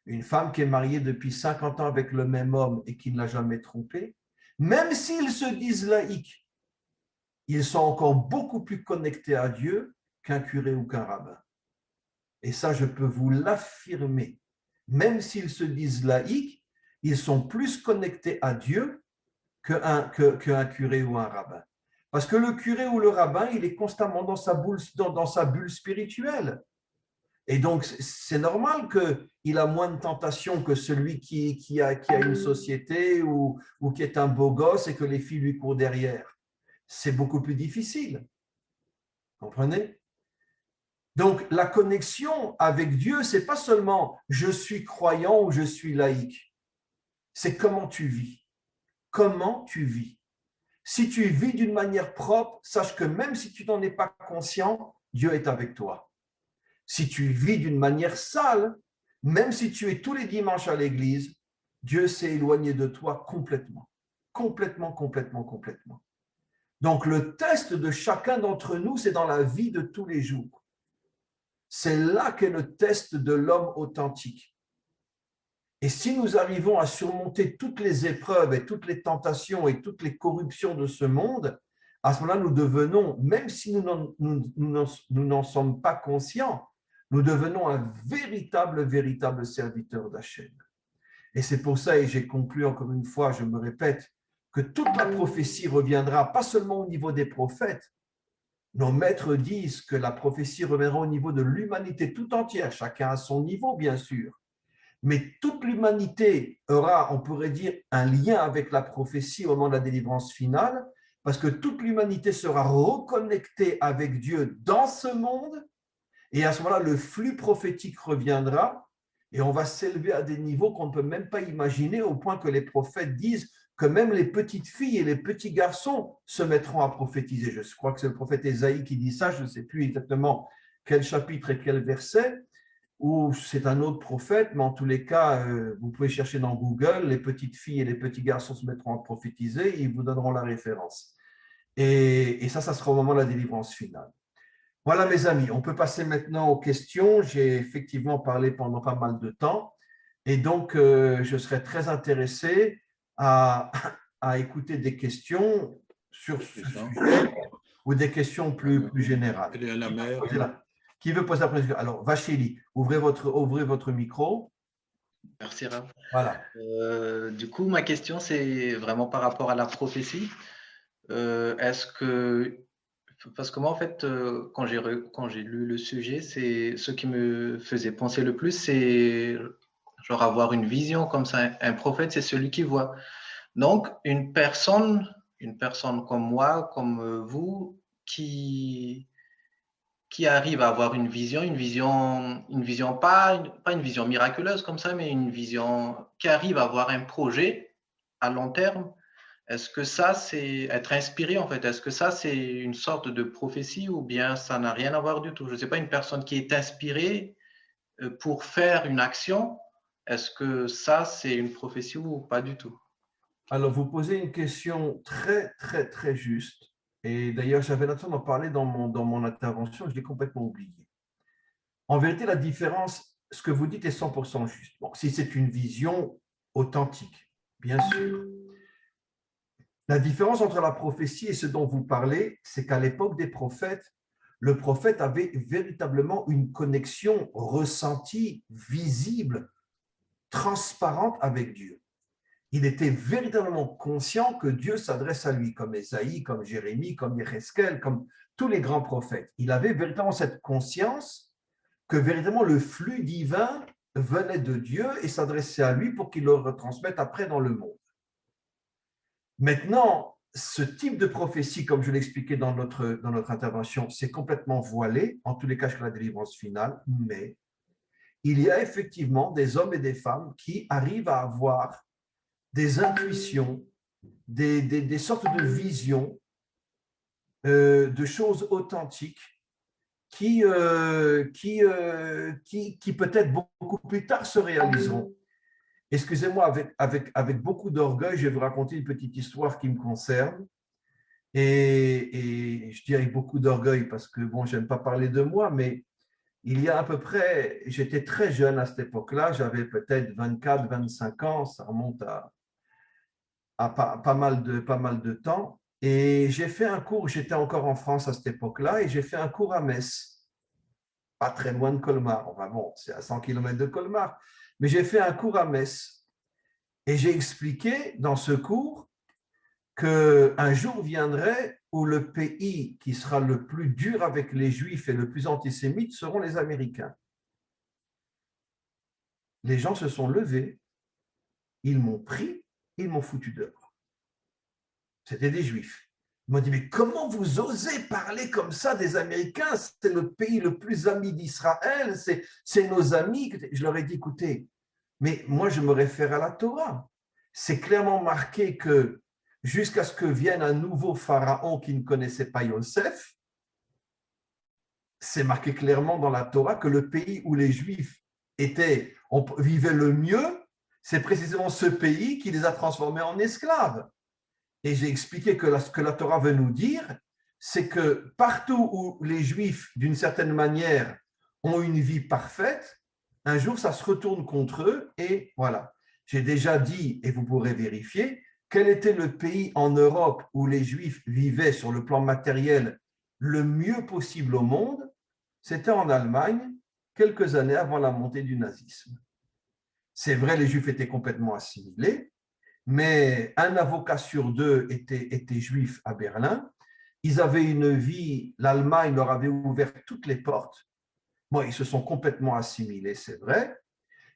Speaker 1: une femme qui est mariée depuis 50 ans avec le même homme et qui ne l'a jamais trompée, même s'ils se disent laïcs, ils sont encore beaucoup plus connectés à Dieu qu'un curé ou qu'un rabbin. Et ça, je peux vous l'affirmer. Même s'ils se disent laïcs, ils sont plus connectés à Dieu qu'un curé ou un rabbin. Parce que le curé ou le rabbin, il est constamment dans sa bulle spirituelle. Et donc, c'est normal qu'il a moins de tentations que celui qui a une société ou qui est un beau gosse et que les filles lui courent derrière. C'est beaucoup plus difficile. Comprenez? Donc, la connexion avec Dieu, ce n'est pas seulement je suis croyant ou je suis laïque. C'est comment tu vis. Comment tu vis. Si tu vis d'une manière propre, sache que même si tu n'en es pas conscient, Dieu est avec toi. Si tu vis d'une manière sale, même si tu es tous les dimanches à l'église, Dieu s'est éloigné de toi complètement. Complètement, complètement, complètement. Donc, le test de chacun d'entre nous, c'est dans la vie de tous les jours. C'est là qu'est le test de l'homme authentique. Et si nous arrivons à surmonter toutes les épreuves et toutes les tentations et toutes les corruptions de ce monde, à ce moment-là, nous devenons, même si nous n'en sommes pas conscients, nous devenons un véritable serviteur d'Hachem. Et c'est pour ça, et j'ai conclu encore une fois, je me répète, que toute la prophétie reviendra, pas seulement au niveau des prophètes. Nos maîtres disent que la prophétie reviendra au niveau de l'humanité tout entière, chacun à son niveau, bien sûr. Mais toute l'humanité aura, on pourrait dire, un lien avec la prophétie au moment de la délivrance finale, parce que toute l'humanité sera reconnectée avec Dieu dans ce monde, et à ce moment-là, le flux prophétique reviendra, et on va s'élever à des niveaux qu'on ne peut même pas imaginer, au point que les prophètes disent que même les petites filles et les petits garçons se mettront à prophétiser. Je crois que c'est le prophète Ésaïe qui dit ça, je ne sais plus exactement quel chapitre et quel verset, ou c'est un autre prophète, mais en tous les cas, vous pouvez chercher dans Google, les petites filles et les petits garçons se mettront à prophétiser, ils vous donneront la référence. Et ça sera au moment de la délivrance finale. Voilà, mes amis, on peut passer maintenant aux questions. J'ai effectivement parlé pendant pas mal de temps, et donc je serais très intéressé à, à écouter des questions sur ce sujet ou des questions plus générales.
Speaker 2: Elle est à la mer.
Speaker 1: Qui veut poser la première question? Alors, Vacheli, ouvrez votre micro.
Speaker 3: Merci, Rav.
Speaker 1: Voilà.
Speaker 3: Du coup, ma question, c'est vraiment par rapport à la prophétie. Est-ce que, parce que moi, en fait, quand j'ai lu le sujet, c'est ce qui me faisait penser le plus, c'est genre avoir une vision comme ça. Un prophète, c'est celui qui voit. Donc, une personne comme moi, comme vous, qui arrive à avoir une vision pas une vision miraculeuse comme ça, mais une vision qui arrive à avoir un projet à long terme. Est-ce que ça, c'est être inspiré en fait? Est-ce que ça, c'est une sorte de prophétie ou bien ça n'a rien à voir du tout? Je ne sais pas, une personne qui est inspirée pour faire une action, est-ce que ça, c'est une prophétie ou pas du tout?
Speaker 1: Alors, vous posez une question très, très, très juste. Et d'ailleurs, j'avais l'intention d'en parler dans mon intervention, je l'ai complètement oublié. En vérité, la différence, ce que vous dites est 100% juste. Bon, si c'est une vision authentique, bien sûr. La différence entre la prophétie et ce dont vous parlez, c'est qu'à l'époque des prophètes, le prophète avait véritablement une connexion ressentie, visible, transparente avec Dieu. Il était véritablement conscient que Dieu s'adresse à lui, comme Ésaïe, comme Jérémie, comme Yézéchiel, comme tous les grands prophètes. Il avait véritablement cette conscience que véritablement le flux divin venait de Dieu et s'adressait à lui pour qu'il le retransmette après dans le monde. Maintenant, ce type de prophétie, comme je l'expliquais dans notre intervention, c'est complètement voilé, en tous les cas jusqu'à la délivrance finale, mais il y a effectivement des hommes et des femmes qui arrivent à avoir des intuitions, des sortes de visions, de choses authentiques qui peut-être beaucoup plus tard se réaliseront. Excusez-moi, avec beaucoup d'orgueil, je vais vous raconter une petite histoire qui me concerne. Et je dis avec beaucoup d'orgueil parce que, bon, j'aime pas parler de moi, mais il y a à peu près, j'étais très jeune à cette époque-là, j'avais peut-être 24, 25 ans, ça remonte à pas mal de temps. Et j'ai fait un cours, j'étais encore en France à cette époque-là, et j'ai fait un cours à Metz, pas très loin de Colmar. Enfin bon, c'est à 100 km de Colmar, mais j'ai fait un cours à Metz. Et j'ai expliqué dans ce cours qu'un jour viendrait où le pays qui sera le plus dur avec les Juifs et le plus antisémite seront les Américains. Les gens se sont levés, ils m'ont pris, ils m'ont foutu dehors. C'était des Juifs. Ils m'ont dit, mais comment vous osez parler comme ça des Américains? C'est le pays le plus ami d'Israël, c'est nos amis. Je leur ai dit, écoutez, mais moi je me réfère à la Torah. C'est clairement marqué que jusqu'à ce que vienne un nouveau pharaon qui ne connaissait pas Yosef, c'est marqué clairement dans la Torah que le pays où les Juifs vivaient le mieux, c'est précisément ce pays qui les a transformés en esclaves. Et j'ai expliqué que ce que la Torah veut nous dire, c'est que partout où les Juifs, d'une certaine manière, ont une vie parfaite, un jour, ça se retourne contre eux. Et voilà, j'ai déjà dit, et vous pourrez vérifier, quel était le pays en Europe où les Juifs vivaient sur le plan matériel le mieux possible au monde? C'était en Allemagne, quelques années avant la montée du nazisme. C'est vrai, les Juifs étaient complètement assimilés, mais un avocat sur deux était juif à Berlin. Ils avaient une vie, l'Allemagne leur avait ouvert toutes les portes. Bon, ils se sont complètement assimilés, c'est vrai,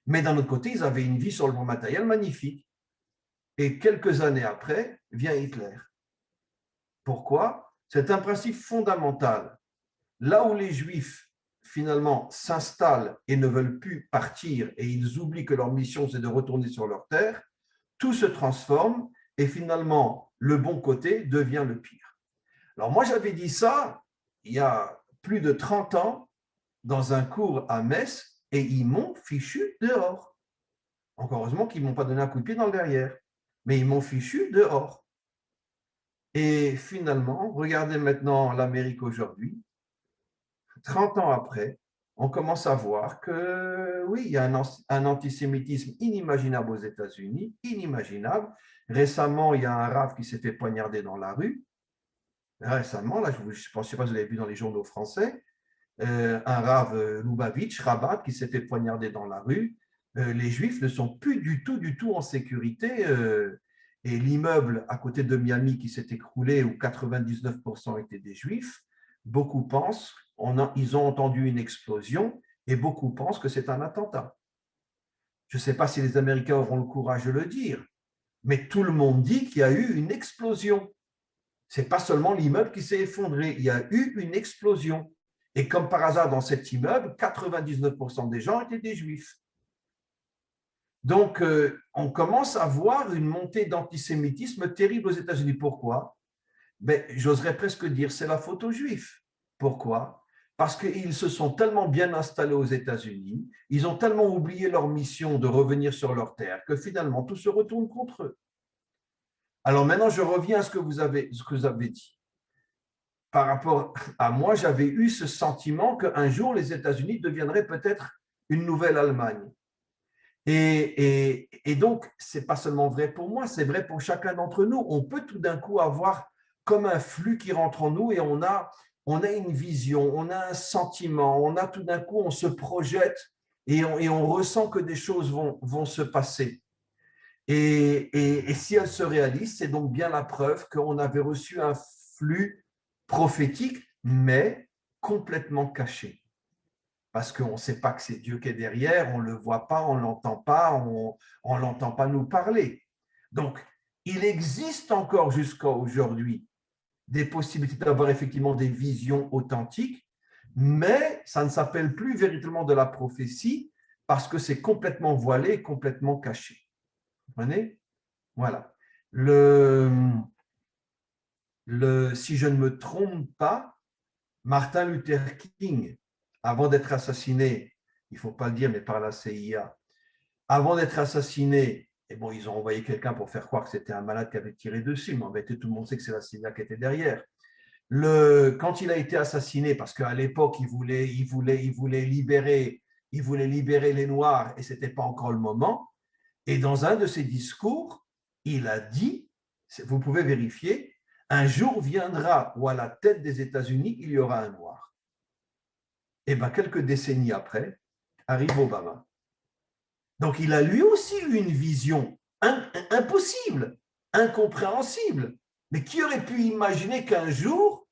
Speaker 1: mais d'un autre côté, ils avaient une vie sur le plan matériel magnifique. Et quelques années après, vient Hitler. Pourquoi? C'est un principe fondamental. Là où les Juifs, finalement, s'installent et ne veulent plus partir, et ils oublient que leur mission, c'est de retourner sur leur terre, tout se transforme et finalement, le bon côté devient le pire. Alors moi, j'avais dit ça il y a plus de 30 ans dans un cours à Metz et ils m'ont fichu dehors. Encore heureusement qu'ils ne m'ont pas donné un coup de pied dans le derrière, mais ils m'ont fichu dehors. Et finalement, regardez maintenant l'Amérique aujourd'hui, 30 ans après, on commence à voir que oui, il y a un antisémitisme inimaginable aux États-Unis, inimaginable. Récemment, il y a un rave qui s'est fait poignarder dans la rue. Récemment, là, je ne sais pas si vous l'avez vu dans les journaux français, un rave Lubavitch, Rabat, qui s'est fait poignarder dans la rue. Les Juifs ne sont plus du tout en sécurité. Et l'immeuble à côté de Miami qui s'est écroulé, où 99% étaient des Juifs, beaucoup pensent, ils ont entendu une explosion et beaucoup pensent que c'est un attentat. Je ne sais pas si les Américains auront le courage de le dire, mais tout le monde dit qu'il y a eu une explosion. Ce n'est pas seulement l'immeuble qui s'est effondré, il y a eu une explosion. Et comme par hasard, dans cet immeuble, 99% des gens étaient des Juifs. Donc, on commence à voir une montée d'antisémitisme terrible aux États-Unis. Pourquoi? J'oserais presque dire c'est la faute aux Juifs. Pourquoi? Parce qu'ils se sont tellement bien installés aux États-Unis, ils ont tellement oublié leur mission de revenir sur leur terre que finalement tout se retourne contre eux. Alors maintenant, je reviens à ce que vous avez dit. Par rapport à moi, j'avais eu ce sentiment qu'un jour, les États-Unis deviendraient peut-être une nouvelle Allemagne. Et donc, ce n'est pas seulement vrai pour moi, c'est vrai pour chacun d'entre nous. On peut tout d'un coup avoir comme un flux qui rentre en nous et on a une vision, on a un sentiment, tout d'un coup, on se projette et on ressent que des choses vont se passer. Et si elles se réalisent, c'est donc bien la preuve qu'on avait reçu un flux prophétique, mais complètement caché. Parce qu'on ne sait pas que c'est Dieu qui est derrière, on ne le voit pas, on ne l'entend pas, on ne l'entend pas nous parler. Donc, il existe encore jusqu'à aujourd'hui des possibilités d'avoir effectivement des visions authentiques, mais ça ne s'appelle plus véritablement de la prophétie parce que c'est complètement voilé, complètement caché. Vous comprenez? Voilà. Si je ne me trompe pas, Martin Luther King, avant d'être assassiné, il ne faut pas le dire, mais par la CIA, avant d'être assassiné, et bon, ils ont envoyé quelqu'un pour faire croire que c'était un malade qui avait tiré dessus, mais en vérité, tout le monde sait que c'est la CIA qui était derrière. Quand il a été assassiné, parce qu'à l'époque, il voulait libérer les Noirs et ce n'était pas encore le moment, et dans un de ses discours, il a dit, vous pouvez vérifier, un jour viendra où à la tête des États-Unis, il y aura un Noir. Et bien, quelques décennies après, arrive Obama. Donc, il a lui aussi eu une vision impossible, incompréhensible. Mais qui aurait pu imaginer qu'un jour,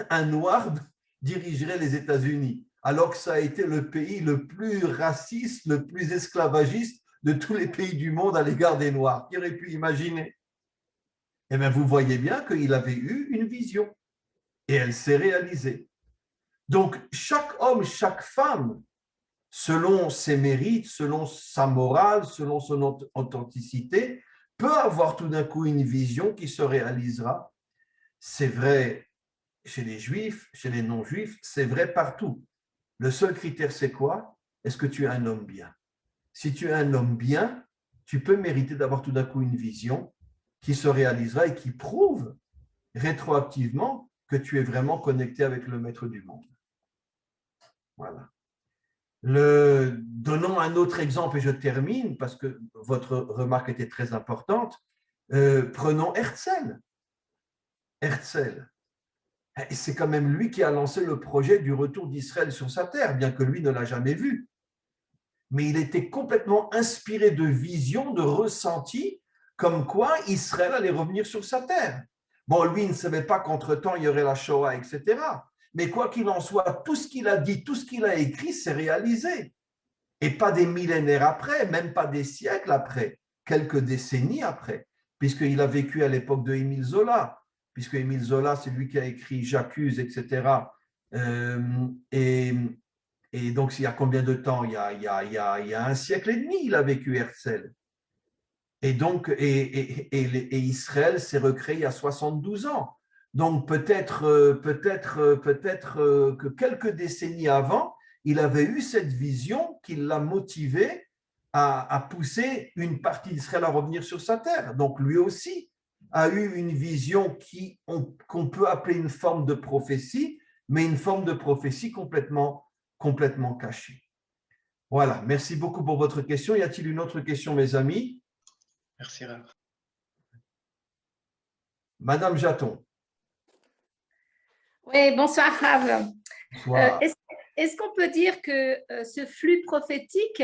Speaker 1: un Noir dirigerait les États-Unis, alors que ça a été le pays le plus raciste, le plus esclavagiste de tous les pays du monde à l'égard des Noirs. Qui aurait pu imaginer? Eh bien, vous voyez bien qu'il avait eu une vision et elle s'est réalisée. Donc, chaque homme, chaque femme, selon ses mérites, selon sa morale, selon son authenticité, peut avoir tout d'un coup une vision qui se réalisera. C'est vrai chez les juifs, chez les non-juifs, c'est vrai partout. Le seul critère, c'est quoi? Est-ce que tu es un homme bien? Si tu es un homme bien, tu peux mériter d'avoir tout d'un coup une vision qui se réalisera et qui prouve rétroactivement que tu es vraiment connecté avec le maître du monde. Voilà. Donnons un autre exemple et je termine parce que votre remarque était très importante. Prenons Herzl. Herzl. C'est quand même lui qui a lancé le projet du retour d'Israël sur sa terre, bien que lui ne l'a jamais vu. Mais il était complètement inspiré de visions, de ressentis, comme quoi Israël allait revenir sur sa terre. Bon, lui, il ne savait pas qu'entre-temps, il y aurait la Shoah, etc. Mais quoi qu'il en soit, tout ce qu'il a dit, tout ce qu'il a écrit, s'est réalisé. Et pas des millénaires après, même pas des siècles après, quelques décennies après, puisqu'il a vécu à l'époque de Émile Zola, puisque Émile Zola, c'est lui qui a écrit J'accuse, etc. Et donc, il y a combien de temps? Il y a un siècle et demi, il a vécu Herzl. Et donc, et Israël s'est recréé à 72 ans. Donc, peut-être que quelques décennies avant, il avait eu cette vision qui l'a motivé à pousser une partie d'Israël à revenir sur sa terre. Donc, lui aussi a eu une vision qu'on peut appeler une forme de prophétie, mais une forme de prophétie complètement cachée. Voilà, merci beaucoup pour votre question. Y a-t-il une autre question, mes amis?
Speaker 3: Merci, Rav.
Speaker 1: Madame Jaton,
Speaker 2: Oui, bonsoir Rav.
Speaker 1: bonsoir.
Speaker 2: Est-ce qu'on peut dire que ce flux prophétique,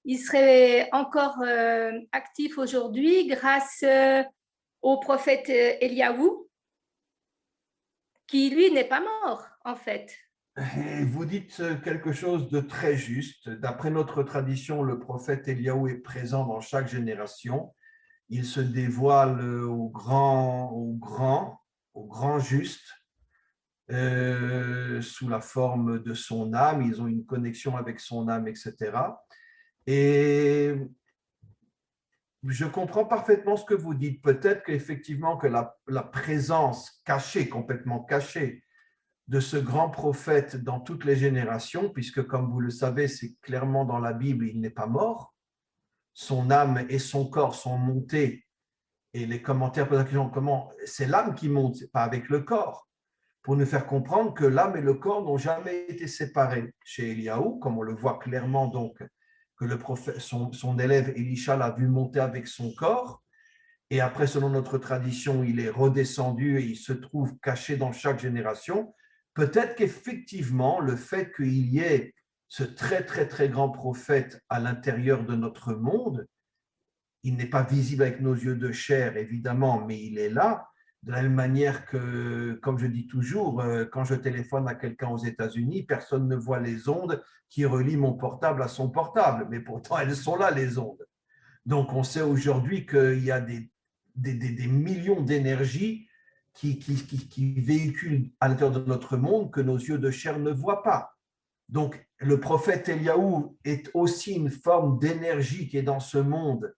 Speaker 2: il serait encore actif aujourd'hui grâce au prophète Eliaou, qui lui n'est pas mort en fait?
Speaker 1: Et vous dites quelque chose de très juste. D'après notre tradition, le prophète Eliaou est présent dans chaque génération. Il se dévoile au grand juste, sous la forme de son âme. Ils ont une connexion avec son âme, etc. Et je comprends parfaitement ce que vous dites. Peut-être qu'effectivement que la présence cachée, complètement cachée, de ce grand prophète dans toutes les générations, puisque comme vous le savez, c'est clairement dans la Bible, il n'est pas mort. Son âme et son corps sont montés. Et les commentaires posent la question, comment c'est l'âme qui monte, c'est pas avec le corps, pour nous faire comprendre que l'âme et le corps n'ont jamais été séparés. Chez Eliaou, comme on le voit clairement donc, que le prophète, son élève Elisha l'a vu monter avec son corps, et après, selon notre tradition, il est redescendu et il se trouve caché dans chaque génération. Peut-être qu'effectivement, le fait qu'il y ait ce très, très, très grand prophète à l'intérieur de notre monde, il n'est pas visible avec nos yeux de chair, évidemment, mais il est là, de la même manière que, comme je dis toujours, quand je téléphone à quelqu'un aux États-Unis, personne ne voit les ondes qui relient mon portable à son portable, mais pourtant elles sont là, les ondes. Donc, on sait aujourd'hui qu'il y a des millions d'énergies qui véhiculent à l'intérieur de notre monde que nos yeux de chair ne voient pas. Donc, le prophète Eliaou est aussi une forme d'énergie qui est dans ce monde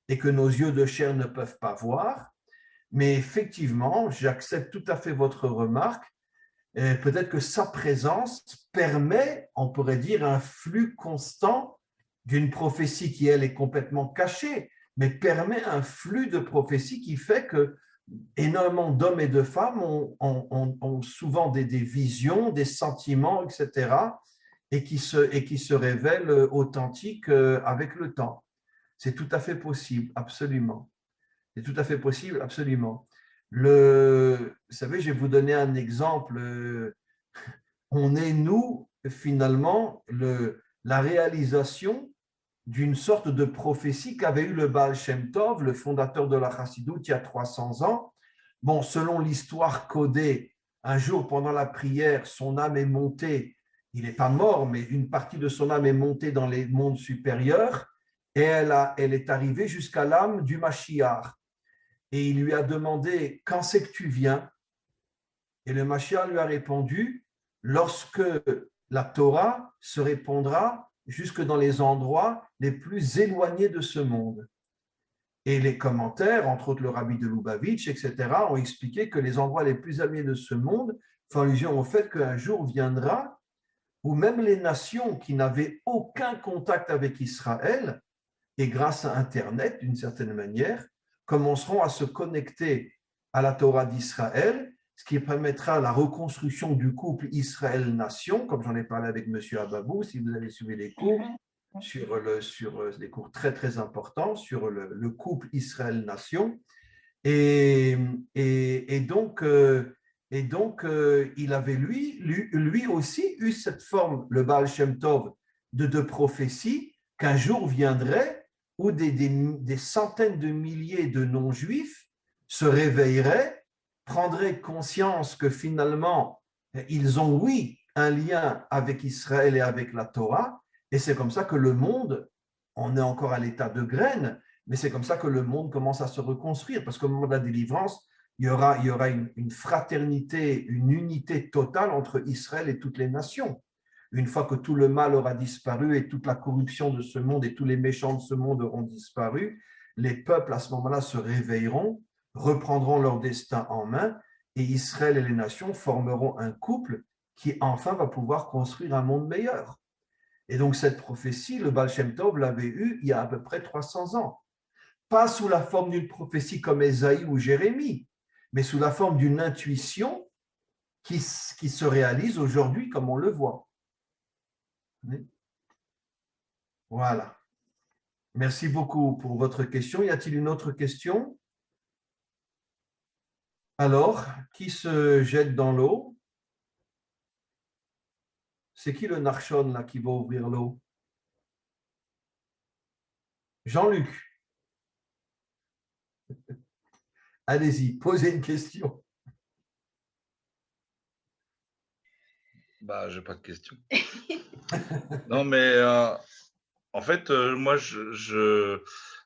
Speaker 1: et que nos yeux de chair ne peuvent pas voir. Mais effectivement, j'accepte tout à fait votre remarque. Peut-être que sa présence permet, on pourrait dire, un flux constant d'une prophétie qui, elle, est complètement cachée, mais permet un flux de prophétie qui fait que énormément d'hommes et de femmes ont souvent des visions, des sentiments, etc., et qui se révèlent authentiques avec le temps. C'est tout à fait possible, absolument. C'est tout à fait possible, absolument. Vous savez, je vais vous donner un exemple. On est, nous, finalement, la réalisation d'une sorte de prophétie qu'avait eu le Baal Shem Tov, le fondateur de la Chassidoute, il y a 300 ans. Bon, selon l'histoire codée, un jour pendant la prière, son âme est montée. Il n'est pas mort, mais une partie de son âme est montée dans les mondes supérieurs et elle est arrivée jusqu'à l'âme du Mashiach. Et il lui a demandé, quand c'est que tu viens? Et le Mashiach lui a répondu, lorsque la Torah se répandra jusque dans les endroits les plus éloignés de ce monde. Et les commentaires, entre autres le rabbi de Lubavitch, etc., ont expliqué que les endroits les plus éloignés de ce monde font allusion au fait qu'un jour viendra où même les nations qui n'avaient aucun contact avec Israël, et grâce à Internet, d'une certaine manière, commenceront à se connecter à la Torah d'Israël, ce qui permettra la reconstruction du couple Israël-Nation, comme j'en ai parlé avec M. Ababou, si vous avez suivi les cours, sur des cours très, très importants sur le couple Israël-Nation. Et donc, il avait lui aussi eu cette forme, le Baal Shem Tov, de prophétie, qu'un jour viendrait où des centaines de milliers de non-juifs se réveilleraient, prendraient conscience que finalement, ils ont, oui, un lien avec Israël et avec la Torah, et c'est comme ça que le monde, on est encore à l'état de graine, mais c'est comme ça que le monde commence à se reconstruire, parce qu'au moment de la délivrance, il y aura une fraternité, une unité totale entre Israël et toutes les nations. Une fois que tout le mal aura disparu et toute la corruption de ce monde et tous les méchants de ce monde auront disparu, les peuples à ce moment-là se réveilleront, reprendront leur destin en main, et Israël et les nations formeront un couple qui enfin va pouvoir construire un monde meilleur. Et donc cette prophétie, le Baal Shem Tov l'avait eue il y a à peu près 300 ans. Pas sous la forme d'une prophétie comme Ésaïe ou Jérémie, mais sous la forme d'une intuition qui se réalise aujourd'hui comme on le voit. Voilà. Merci beaucoup pour votre question. Y a-t-il une autre question? Alors, qui se jette dans l'eau? C'est qui le Narshon là qui va ouvrir l'eau? Jean-Luc. Allez-y, posez une question.
Speaker 4: Bah, j'ai pas de question. Non, mais en fait, moi,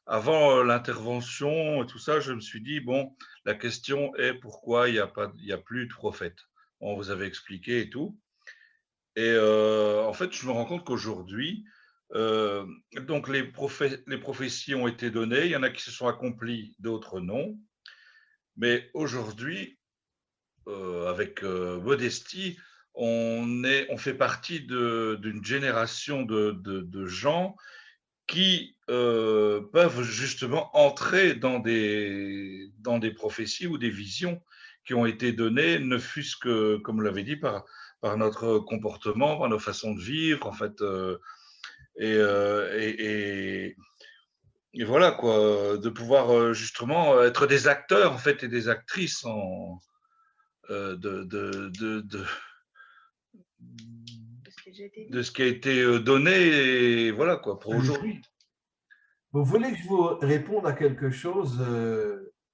Speaker 4: avant l'intervention et tout ça, je me suis dit, bon, la question est pourquoi il y a plus de prophètes. On vous avait expliqué et tout. Et en fait, je me rends compte qu'aujourd'hui, donc les prophéties ont été données, il y en a qui se sont accomplies, d'autres non. Mais aujourd'hui, avec modestie, on fait partie d'une génération de gens qui peuvent justement entrer dans des prophéties ou des visions qui ont été données, ne fût-ce que, comme vous l'avez dit, par notre comportement, par nos façons de vivre, en fait. Et voilà, quoi, de pouvoir justement être des acteurs, en fait, et des actrices de ce qui a été donné, et voilà, quoi, pour aujourd'hui.
Speaker 1: Vous voulez que je vous réponde à quelque chose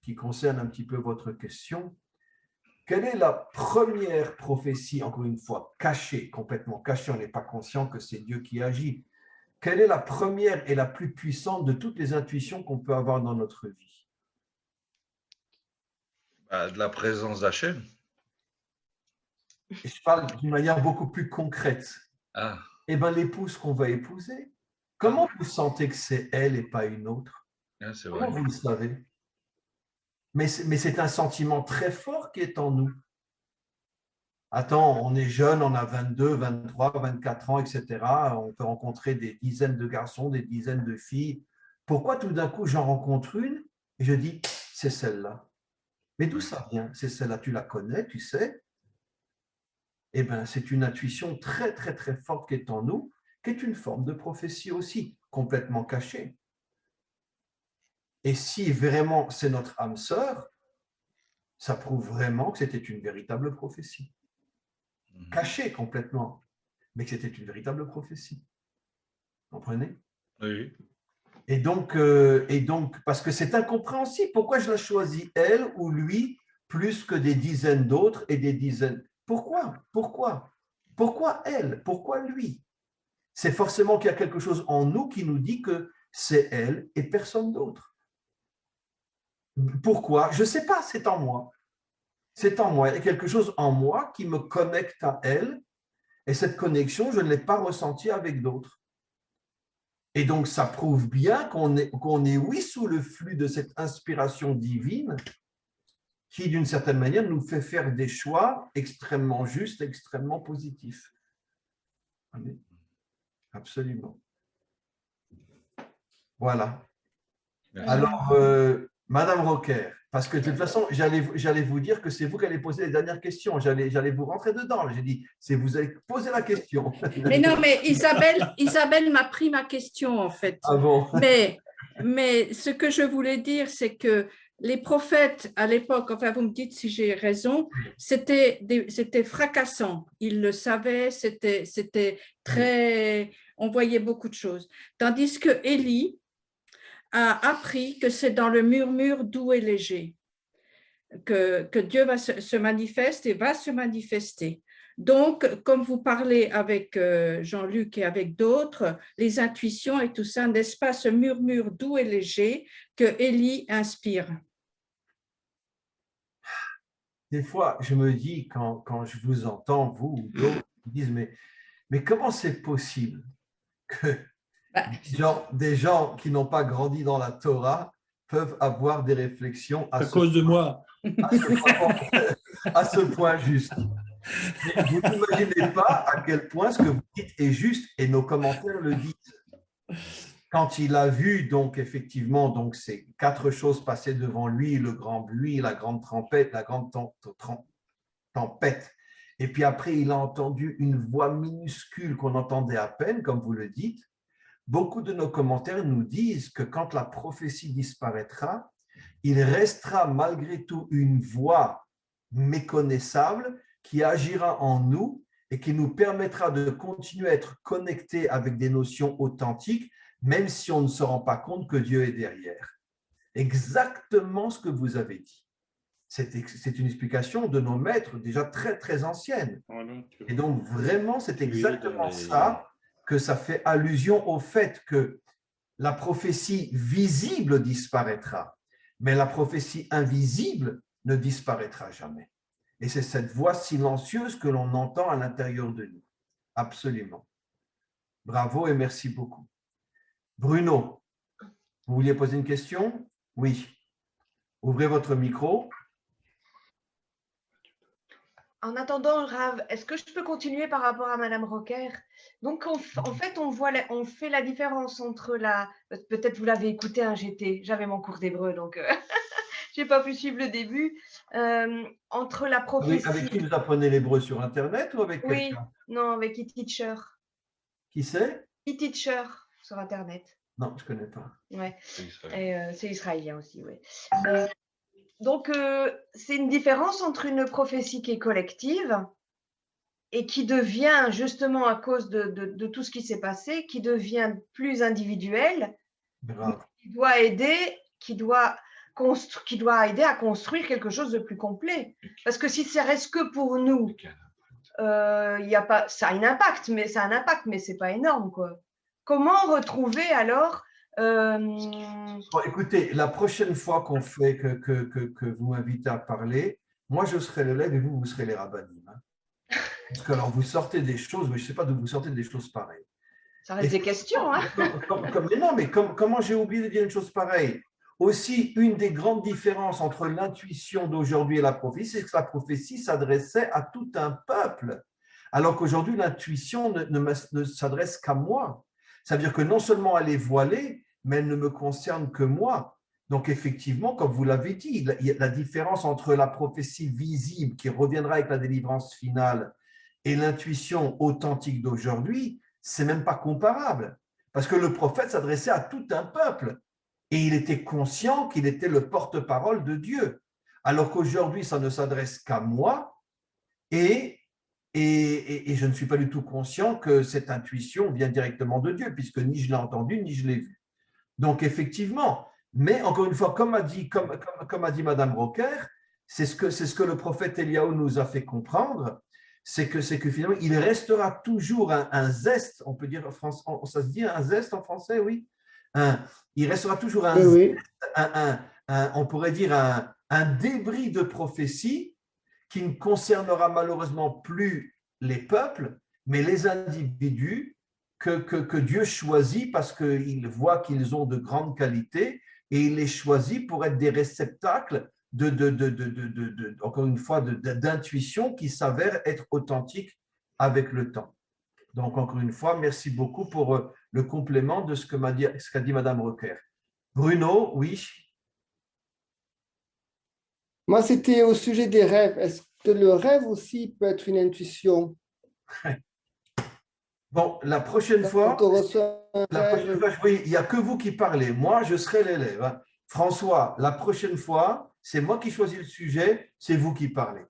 Speaker 1: qui concerne un petit peu votre question? Quelle est la première prophétie, encore une fois, cachée, complètement cachée, on n'est pas conscient que c'est Dieu qui agit. Quelle est la première et la plus puissante de toutes les intuitions qu'on peut avoir dans notre vie?
Speaker 4: De la présence d'Hachem.
Speaker 1: Et je parle d'une manière beaucoup plus concrète.
Speaker 4: Ah.
Speaker 1: Eh bien, l'épouse qu'on va épouser, comment vous sentez que c'est elle et pas une autre?
Speaker 4: C'est
Speaker 1: Comment
Speaker 4: vrai.
Speaker 1: vous le savez? Mais c'est un sentiment très fort qui est en nous. Attends, on est jeune, on a 22, 23, 24 ans, etc. On peut rencontrer des dizaines de garçons, des dizaines de filles. Pourquoi tout d'un coup j'en rencontre une et je dis, c'est celle-là? Mais d'où ça vient? C'est celle-là, tu la connais, tu sais? Eh bien, c'est une intuition très, très, très forte qui est en nous, qui est une forme de prophétie aussi, complètement cachée. Et si vraiment c'est notre âme sœur, ça prouve vraiment que c'était une véritable prophétie. Cachée complètement, mais que c'était une véritable prophétie. Vous comprenez?
Speaker 4: Oui.
Speaker 1: Et donc, parce que c'est incompréhensible, pourquoi je la choisis, elle ou lui, plus que des dizaines d'autres et des dizaines? Pourquoi elle? Pourquoi lui? C'est forcément qu'il y a quelque chose en nous qui nous dit que c'est elle et personne d'autre. Pourquoi? Je ne sais pas, c'est en moi. C'est en moi. Il y a quelque chose en moi qui me connecte à elle, et cette connexion, je ne l'ai pas ressentie avec d'autres. Et donc, ça prouve bien qu'on est, oui, sous le flux de cette inspiration divine qui, d'une certaine manière, nous fait faire des choix extrêmement justes, extrêmement positifs. Absolument. Voilà. Merci. Alors, Madame Rocker, parce que de toute façon, j'allais vous dire que c'est vous qui allez poser les dernières questions. J'allais vous rentrer dedans. J'ai dit, c'est vous allez poser la question.
Speaker 5: Mais non, mais Isabelle m'a pris ma question, en fait.
Speaker 1: Ah bon?
Speaker 5: Mais ce que je voulais dire, c'est que les prophètes, à l'époque, enfin, vous me dites si j'ai raison, c'était fracassant. Ils le savaient, c'était très… On voyait beaucoup de choses. Tandis que Élie a appris que c'est dans le murmure doux et léger que Dieu va se manifester et va se manifester. Donc, comme vous parlez avec Jean-Luc et avec d'autres, les intuitions et tout ça, n'est-ce pas ce murmure doux et léger que Élie inspire?
Speaker 1: Des fois, je me dis, quand je vous entends, vous ou d'autres, ils disent, mais comment c'est possible que des gens qui n'ont pas grandi dans la Torah peuvent avoir des réflexions
Speaker 6: À cause de moi.
Speaker 1: à ce point juste. Mais vous n'imaginez pas à quel point ce que vous dites est juste et nos commentaires le disent. Quand il a vu donc effectivement donc ces 4 choses passer devant lui, le grand bruit, la grande tempête, tempête, et puis après il a entendu une voix minuscule qu'on entendait à peine, comme vous le dites. Beaucoup de nos commentaires nous disent que quand la prophétie disparaîtra, il restera malgré tout une voix méconnaissable qui agira en nous et qui nous permettra de continuer à être connectés avec des notions authentiques, même si on ne se rend pas compte que Dieu est derrière. Exactement ce que vous avez dit. C'est une explication de nos maîtres déjà très, très ancienne. Et donc, vraiment, c'est exactement ça que ça fait allusion au fait que la prophétie visible disparaîtra, mais la prophétie invisible ne disparaîtra jamais. Et c'est cette voix silencieuse que l'on entend à l'intérieur de nous. Absolument. Bravo et merci beaucoup. Bruno, vous vouliez poser une question? Oui. Ouvrez votre micro.
Speaker 7: En attendant, Rav, est-ce que je peux continuer par rapport à Madame Rocker? Donc, en fait, on fait la différence entre peut-être vous l'avez écouté, hein, j'avais mon cours d'hébreu, donc je n'ai pas pu suivre le début. Entre la prophétie…
Speaker 1: Avec qui vous apprenez l'hébreu, sur Internet ou avec
Speaker 7: Oui,
Speaker 1: quelqu'un?
Speaker 7: non, avec e-teacher.
Speaker 1: Qui c'est?
Speaker 7: E-teacher sur Internet.
Speaker 1: Non, je ne connais pas.
Speaker 7: Ouais. C'est israélien aussi, oui. Donc, c'est une différence entre une prophétie qui est collective et qui devient, justement à cause de tout ce qui s'est passé, qui devient plus individuelle, qui doit aider, qui doit aider à construire quelque chose de plus complet. Parce que si ça reste que pour nous, y a pas, ça a un impact, mais c'est pas énorme, quoi. Comment retrouver alors…
Speaker 1: Bon, écoutez, la prochaine fois qu'on fait que vous m'invitez à parler, moi je serai l'élève et vous serez les rabbinim. Hein. Parce que alors vous sortez des choses, mais je ne sais pas d'où vous sortez des choses pareilles.
Speaker 7: Ça reste des questions. Hein.
Speaker 1: Comment j'ai oublié de dire une chose pareille? Aussi, une des grandes différences entre l'intuition d'aujourd'hui et la prophétie, c'est que la prophétie s'adressait à tout un peuple, alors qu'aujourd'hui l'intuition ne s'adresse qu'à moi. Ça veut dire que non seulement elle est voilée, mais elle ne me concerne que moi. Donc effectivement, comme vous l'avez dit, la différence entre la prophétie visible qui reviendra avec la délivrance finale et l'intuition authentique d'aujourd'hui, c'est même pas comparable. Parce que le prophète s'adressait à tout un peuple et il était conscient qu'il était le porte-parole de Dieu. Alors qu'aujourd'hui, ça ne s'adresse qu'à moi et je ne suis pas du tout conscient que cette intuition vient directement de Dieu, puisque ni je l'ai entendu, ni je l'ai vu. Donc, effectivement, mais encore une fois, comme a dit Madame Rocker, c'est ce que le prophète Eliaou nous a fait comprendre, c'est que finalement, il restera toujours un zeste, on peut dire, ça se dit un zeste en français, oui, il restera toujours un zeste, on pourrait dire un débris de prophétie qui ne concernera malheureusement plus les peuples, mais les individus que Dieu choisit parce qu'il voit qu'ils ont de grandes qualités et il les choisit pour être des réceptacles encore une fois, d'intuition qui s'avèrent être authentiques avec le temps. Donc, encore une fois, merci beaucoup pour le complément de ce qu'a dit Madame Rocker. Bruno, oui.
Speaker 8: Moi, c'était au sujet des rêves. Est-ce que le rêve aussi peut être une intuition?
Speaker 1: Bon, la prochaine fois, il n'y a que vous qui parlez. Moi, je serai l'élève. Hein. François, la prochaine fois, c'est moi qui choisis le sujet, c'est vous qui parlez.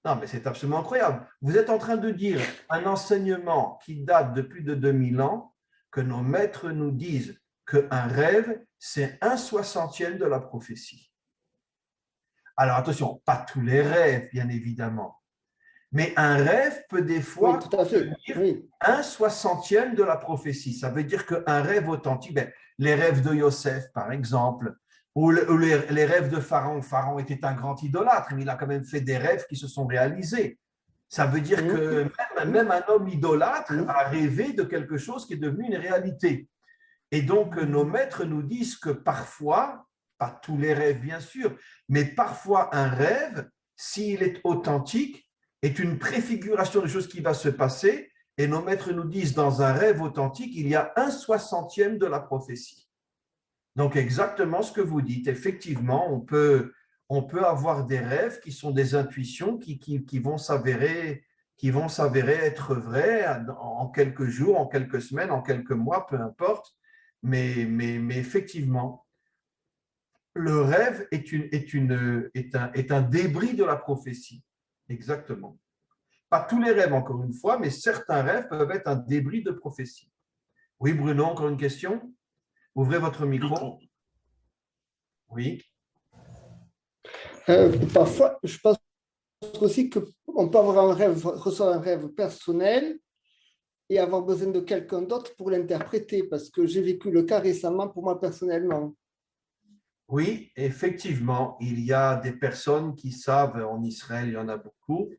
Speaker 1: Non, mais c'est absolument incroyable. Vous êtes en train de dire un enseignement qui date de plus de 2000 ans, que nos maîtres nous disent qu'un rêve, c'est 1/60e de la prophétie. Alors attention, pas tous les rêves, bien évidemment. Mais un rêve peut des fois devenir 1/60e de la prophétie. Ça veut dire qu'un rêve authentique, les rêves de Yosef, par exemple, ou les rêves de Pharaon. Pharaon était un grand idolâtre, mais il a quand même fait des rêves qui se sont réalisés. Ça veut dire que même un homme idolâtre a rêvé de quelque chose qui est devenu une réalité. Et donc, nos maîtres nous disent que parfois, pas tous les rêves bien sûr, mais parfois un rêve, s'il est authentique, est une préfiguration de choses qui va se passer. Et nos maîtres nous disent, dans un rêve authentique, il y a 1/60 de la prophétie. Donc, exactement ce que vous dites. Effectivement, on peut avoir des rêves qui sont des intuitions qui vont s'avérer être vraies en quelques jours, en quelques semaines, en quelques mois, peu importe. Mais effectivement, le rêve est un débris de la prophétie. Exactement. Pas tous les rêves, encore une fois, mais certains rêves peuvent être un débris de prophétie. Oui, Bruno, encore une question? Ouvrez votre micro. Oui.
Speaker 8: Parfois, je pense aussi qu'on peut avoir un rêve, recevoir un rêve personnel et avoir besoin de quelqu'un d'autre pour l'interpréter, parce que j'ai vécu le cas récemment pour moi personnellement.
Speaker 1: Oui, effectivement, il y a des personnes qui savent, en Israël, il y en a beaucoup,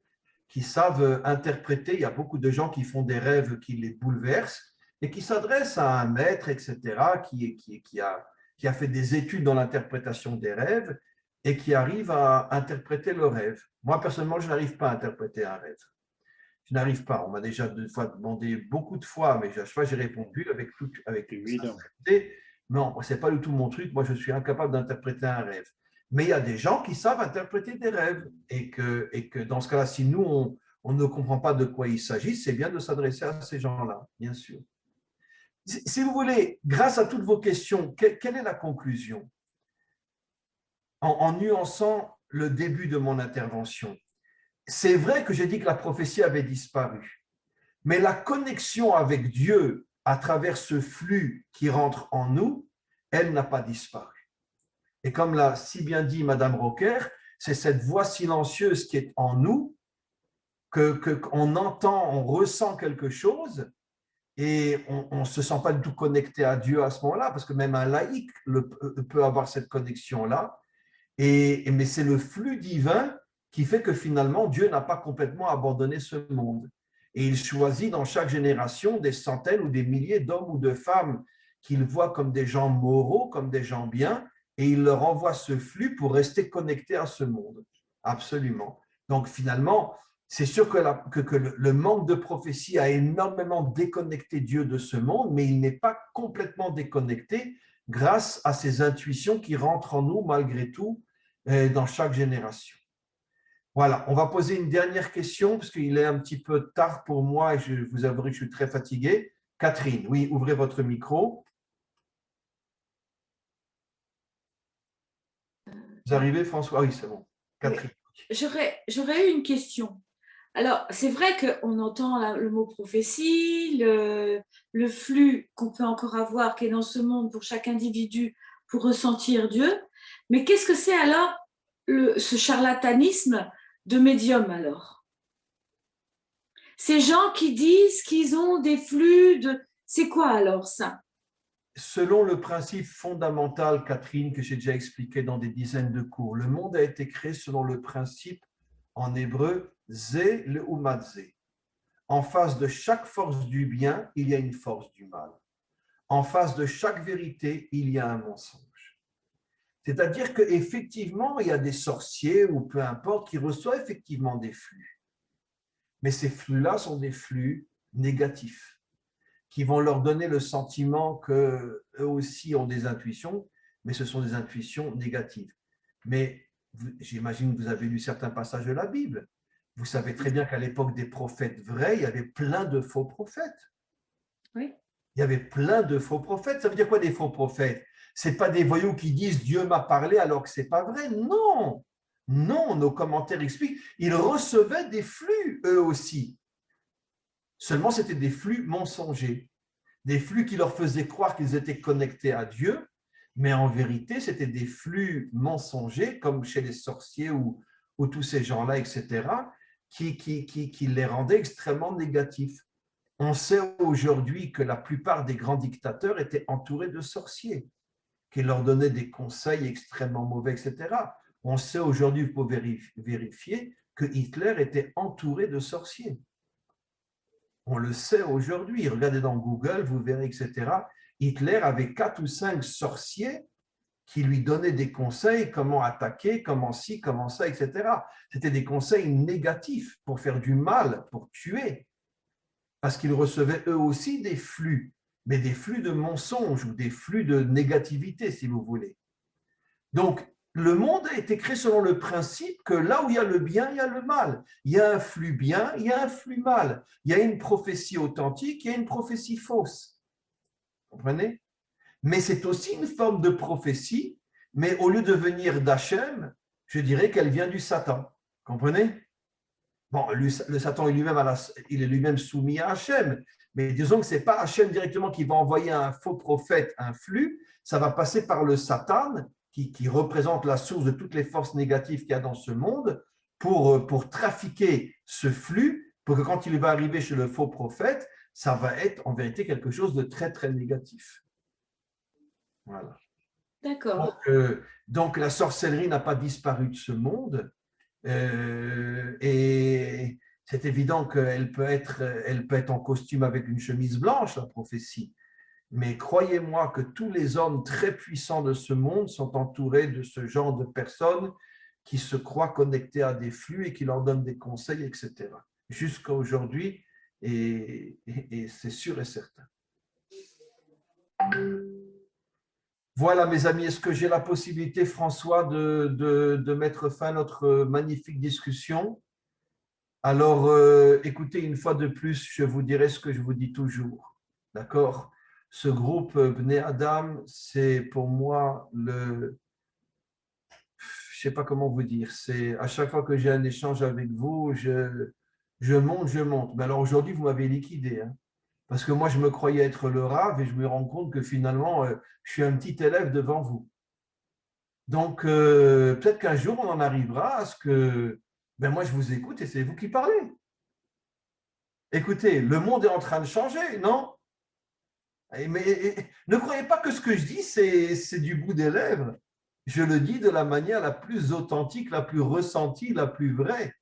Speaker 1: qui savent interpréter. Il y a beaucoup de gens qui font des rêves qui les bouleversent et qui s'adressent à un maître, etc., qui a fait des études dans l'interprétation des rêves et qui arrive à interpréter le rêve. Moi, personnellement, je n'arrive pas à interpréter un rêve. Je n'arrive pas. On m'a déjà demandé beaucoup de fois, mais à chaque fois, j'ai répondu avec sincérité. Non, ce n'est pas du tout mon truc. Moi, je suis incapable d'interpréter un rêve. Mais il y a des gens qui savent interpréter des rêves et que dans ce cas-là, si nous, on ne comprend pas de quoi il s'agit, c'est bien de s'adresser à ces gens-là, bien sûr. Si vous voulez, grâce à toutes vos questions, quelle est la conclusion? En nuançant le début de mon intervention, c'est vrai que j'ai dit que la prophétie avait disparu, mais la connexion avec Dieu à travers ce flux qui rentre en nous, elle n'a pas disparu. Et comme l'a si bien dit Madame Rocker, c'est cette voix silencieuse qui est en nous, qu'on entend, on ressent quelque chose et on ne se sent pas du tout connecté à Dieu à ce moment-là, parce que même un laïc peut avoir cette connexion-là. Mais c'est le flux divin qui fait que finalement, Dieu n'a pas complètement abandonné ce monde. Et il choisit dans chaque génération des centaines ou des milliers d'hommes ou de femmes qu'il voit comme des gens moraux, comme des gens bien, et il leur envoie ce flux pour rester connectés à ce monde. Absolument. Donc finalement, c'est sûr que le manque de prophétie a énormément déconnecté Dieu de ce monde, mais il n'est pas complètement déconnecté grâce à ces intuitions qui rentrent en nous malgré tout dans chaque génération. Voilà, on va poser une dernière question parce qu'il est un petit peu tard pour moi et je vous avouerai que je suis très fatigué. Catherine, oui, ouvrez votre micro. Vous arrivez, François? Oui, c'est bon. Catherine.
Speaker 6: Oui. J'aurais eu une question. Alors, c'est vrai qu'on entend le mot prophétie, le flux qu'on peut encore avoir, qui est dans ce monde pour chaque individu, pour ressentir Dieu. Mais qu'est-ce que c'est alors ce charlatanisme de médium alors? Ces gens qui disent qu'ils ont des flux de... C'est quoi alors ça?
Speaker 1: Selon le principe fondamental, Catherine, que j'ai déjà expliqué dans des dizaines de cours, le monde a été créé selon le principe en hébreu Zé le Umadze. En face de chaque force du bien, il y a une force du mal. En face de chaque vérité, il y a un mensonge. C'est-à-dire qu'effectivement, il y a des sorciers ou peu importe qui reçoivent effectivement des flux. Mais ces flux-là sont des flux négatifs qui vont leur donner le sentiment qu'eux aussi ont des intuitions, mais ce sont des intuitions négatives. Mais j'imagine que vous avez lu certains passages de la Bible. Vous savez très bien qu'à l'époque des prophètes vrais, il y avait plein de faux prophètes.
Speaker 6: Oui.
Speaker 1: Il y avait plein de faux prophètes. Ça veut dire quoi des faux prophètes? Ce n'est pas des voyous qui disent « Dieu m'a parlé » alors que ce n'est pas vrai. Non, non, nos commentaires expliquent. Ils recevaient des flux, eux aussi. Seulement, c'était des flux mensongers. Des flux qui leur faisaient croire qu'ils étaient connectés à Dieu, mais en vérité, c'était des flux mensongers, comme chez les sorciers ou tous ces gens-là, etc., qui les rendaient extrêmement négatifs. On sait aujourd'hui que la plupart des grands dictateurs étaient entourés de sorciers, qui leur donnaient des conseils extrêmement mauvais, etc. On sait aujourd'hui, il faut vérifier, que Hitler était entouré de sorciers. On le sait aujourd'hui. Regardez dans Google, vous verrez, etc. Hitler avait 4 ou 5 sorciers qui lui donnaient des conseils, comment attaquer, comment ci, comment ça, etc. C'était des conseils négatifs pour faire du mal, pour tuer, parce qu'ils recevaient eux aussi des flux, mais des flux de mensonges ou des flux de négativité, si vous voulez. Donc, le monde a été créé selon le principe que là où il y a le bien, il y a le mal. Il y a un flux bien, il y a un flux mal. Il y a une prophétie authentique, il y a une prophétie fausse. Vous comprenez? Mais c'est aussi une forme de prophétie, mais au lieu de venir d'Hachem, je dirais qu'elle vient du Satan. Comprenez? Bon, le Satan il est lui-même soumis à Hachem, mais disons que ce n'est pas Hachem directement qui va envoyer un faux prophète, un flux, ça va passer par le Satan, qui représente la source de toutes les forces négatives qu'il y a dans ce monde, pour trafiquer ce flux, pour que quand il va arriver chez le faux prophète, ça va être en vérité quelque chose de très, très négatif. Voilà.
Speaker 6: D'accord.
Speaker 1: Donc, la sorcellerie n'a pas disparu de ce monde, et c'est évident qu'elle peut être en costume avec une chemise blanche, la prophétie. Mais croyez-moi que tous les hommes très puissants de ce monde sont entourés de ce genre de personnes qui se croient connectées à des flux et qui leur donnent des conseils, etc. Jusqu'à aujourd'hui, et c'est sûr et certain. Voilà, mes amis, est-ce que j'ai la possibilité, François, de mettre fin à notre magnifique discussion? Alors, écoutez, une fois de plus, je vous dirai ce que je vous dis toujours. D'accord? Ce groupe Bnei Adam, c'est pour moi je ne sais pas comment vous dire, c'est à chaque fois que j'ai un échange avec vous, je monte. Mais alors aujourd'hui, vous m'avez liquidé, hein, parce que moi, je me croyais être le Rav et je me rends compte que finalement, je suis un petit élève devant vous. Donc, peut-être qu'un jour, on en arrivera à ce que moi, je vous écoute et c'est vous qui parlez. Écoutez, le monde est en train de changer, non? Mais ne croyez pas que ce que je dis, c'est du bout des lèvres. Je le dis de la manière la plus authentique, la plus ressentie, la plus vraie.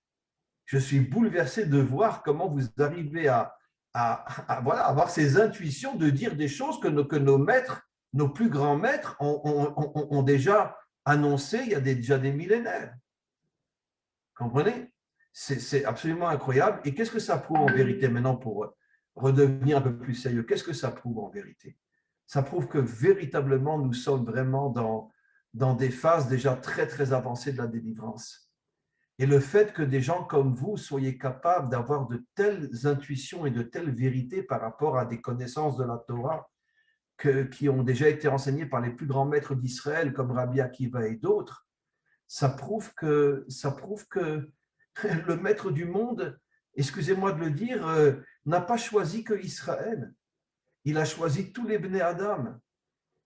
Speaker 1: Je suis bouleversé de voir comment vous arrivez à avoir ces intuitions de dire des choses que nos maîtres, nos plus grands maîtres ont déjà annoncées il y a déjà des millénaires. Comprenez? C'est absolument incroyable. Et qu'est-ce que ça prouve en vérité maintenant pour redevenir un peu plus sérieux? Qu'est-ce que ça prouve en vérité? Ça prouve que véritablement, nous sommes vraiment dans des phases déjà très, très avancées de la délivrance. Et le fait que des gens comme vous soyez capables d'avoir de telles intuitions et de telles vérités par rapport à des connaissances de la Torah qui ont déjà été enseignées par les plus grands maîtres d'Israël comme Rabbi Akiva et d'autres, ça prouve que le maître du monde, excusez-moi de le dire, n'a pas choisi que Israël. Il a choisi tous les Bnei Adam.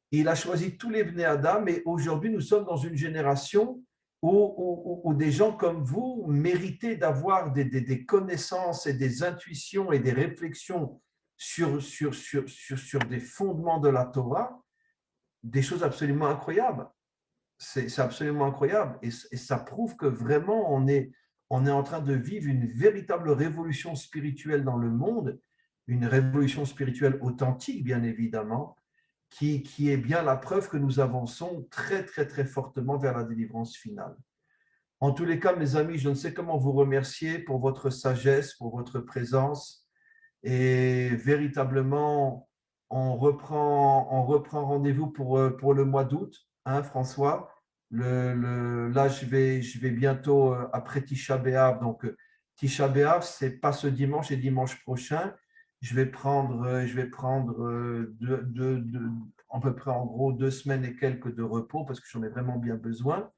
Speaker 1: Il a choisi tous les Bnei Adam et aujourd'hui, nous sommes dans une génération où des gens comme vous méritez d'avoir des connaissances et des intuitions et des réflexions sur des fondements de la Torah, des choses absolument incroyables. C'est absolument incroyable et ça prouve que vraiment on est en train de vivre une véritable révolution spirituelle dans le monde, une révolution spirituelle authentique bien évidemment, qui est bien la preuve que nous avançons très très très fortement vers la délivrance finale. En tous les cas, mes amis, je ne sais comment vous remercier pour votre sagesse, pour votre présence et véritablement on reprend rendez-vous pour le mois d'août, hein, François. Là, je vais bientôt après Tisha B'Av. Donc, Tisha B'Av, ce n'est pas ce dimanche et dimanche prochain. Je vais prendre à peu près en gros 2 semaines et quelques de repos parce que j'en ai vraiment bien besoin.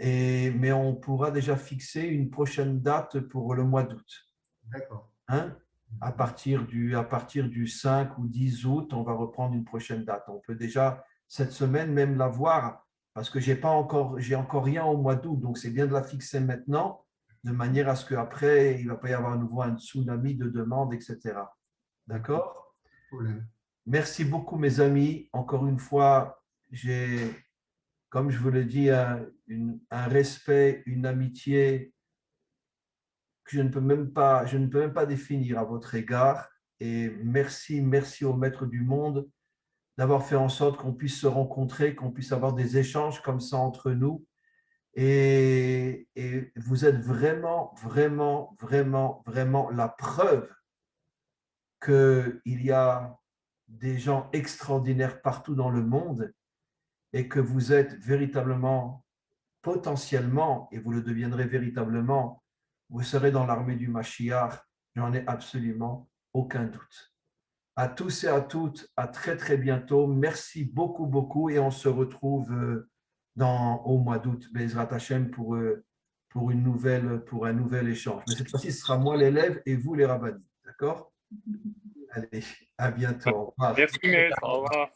Speaker 1: Mais on pourra déjà fixer une prochaine date pour le mois d'août.
Speaker 8: D'accord.
Speaker 1: Hein? À partir du 5 ou 10 août, on va reprendre une prochaine date. On peut déjà cette semaine même la voir parce que j'ai encore rien au mois d'août, donc c'est bien de la fixer maintenant de manière à ce qu'après, il ne va pas y avoir à nouveau un tsunami de demandes, etc. D'accord? Merci beaucoup, mes amis. Encore une fois, j'ai, comme je vous l'ai dit, un respect, une amitié que je ne peux même pas définir à votre égard. Et merci au Maître du monde d'avoir fait en sorte qu'on puisse se rencontrer, qu'on puisse avoir des échanges comme ça entre nous. Et vous êtes vraiment, vraiment, vraiment, vraiment la preuve qu'il y a des gens extraordinaires partout dans le monde et que vous êtes véritablement, potentiellement, et vous le deviendrez véritablement, vous serez dans l'armée du Mashiach, j'en ai absolument aucun doute. À tous et à toutes, à très très bientôt. Merci beaucoup, beaucoup, et on se retrouve au mois d'août, Bezrat Hashem, pour un nouvel échange. Mais cette fois-ci, ce sera moi l'élève et vous les rabbinis. D'accord? Allez, à bientôt. Au revoir.
Speaker 9: Merci, maître. Au revoir.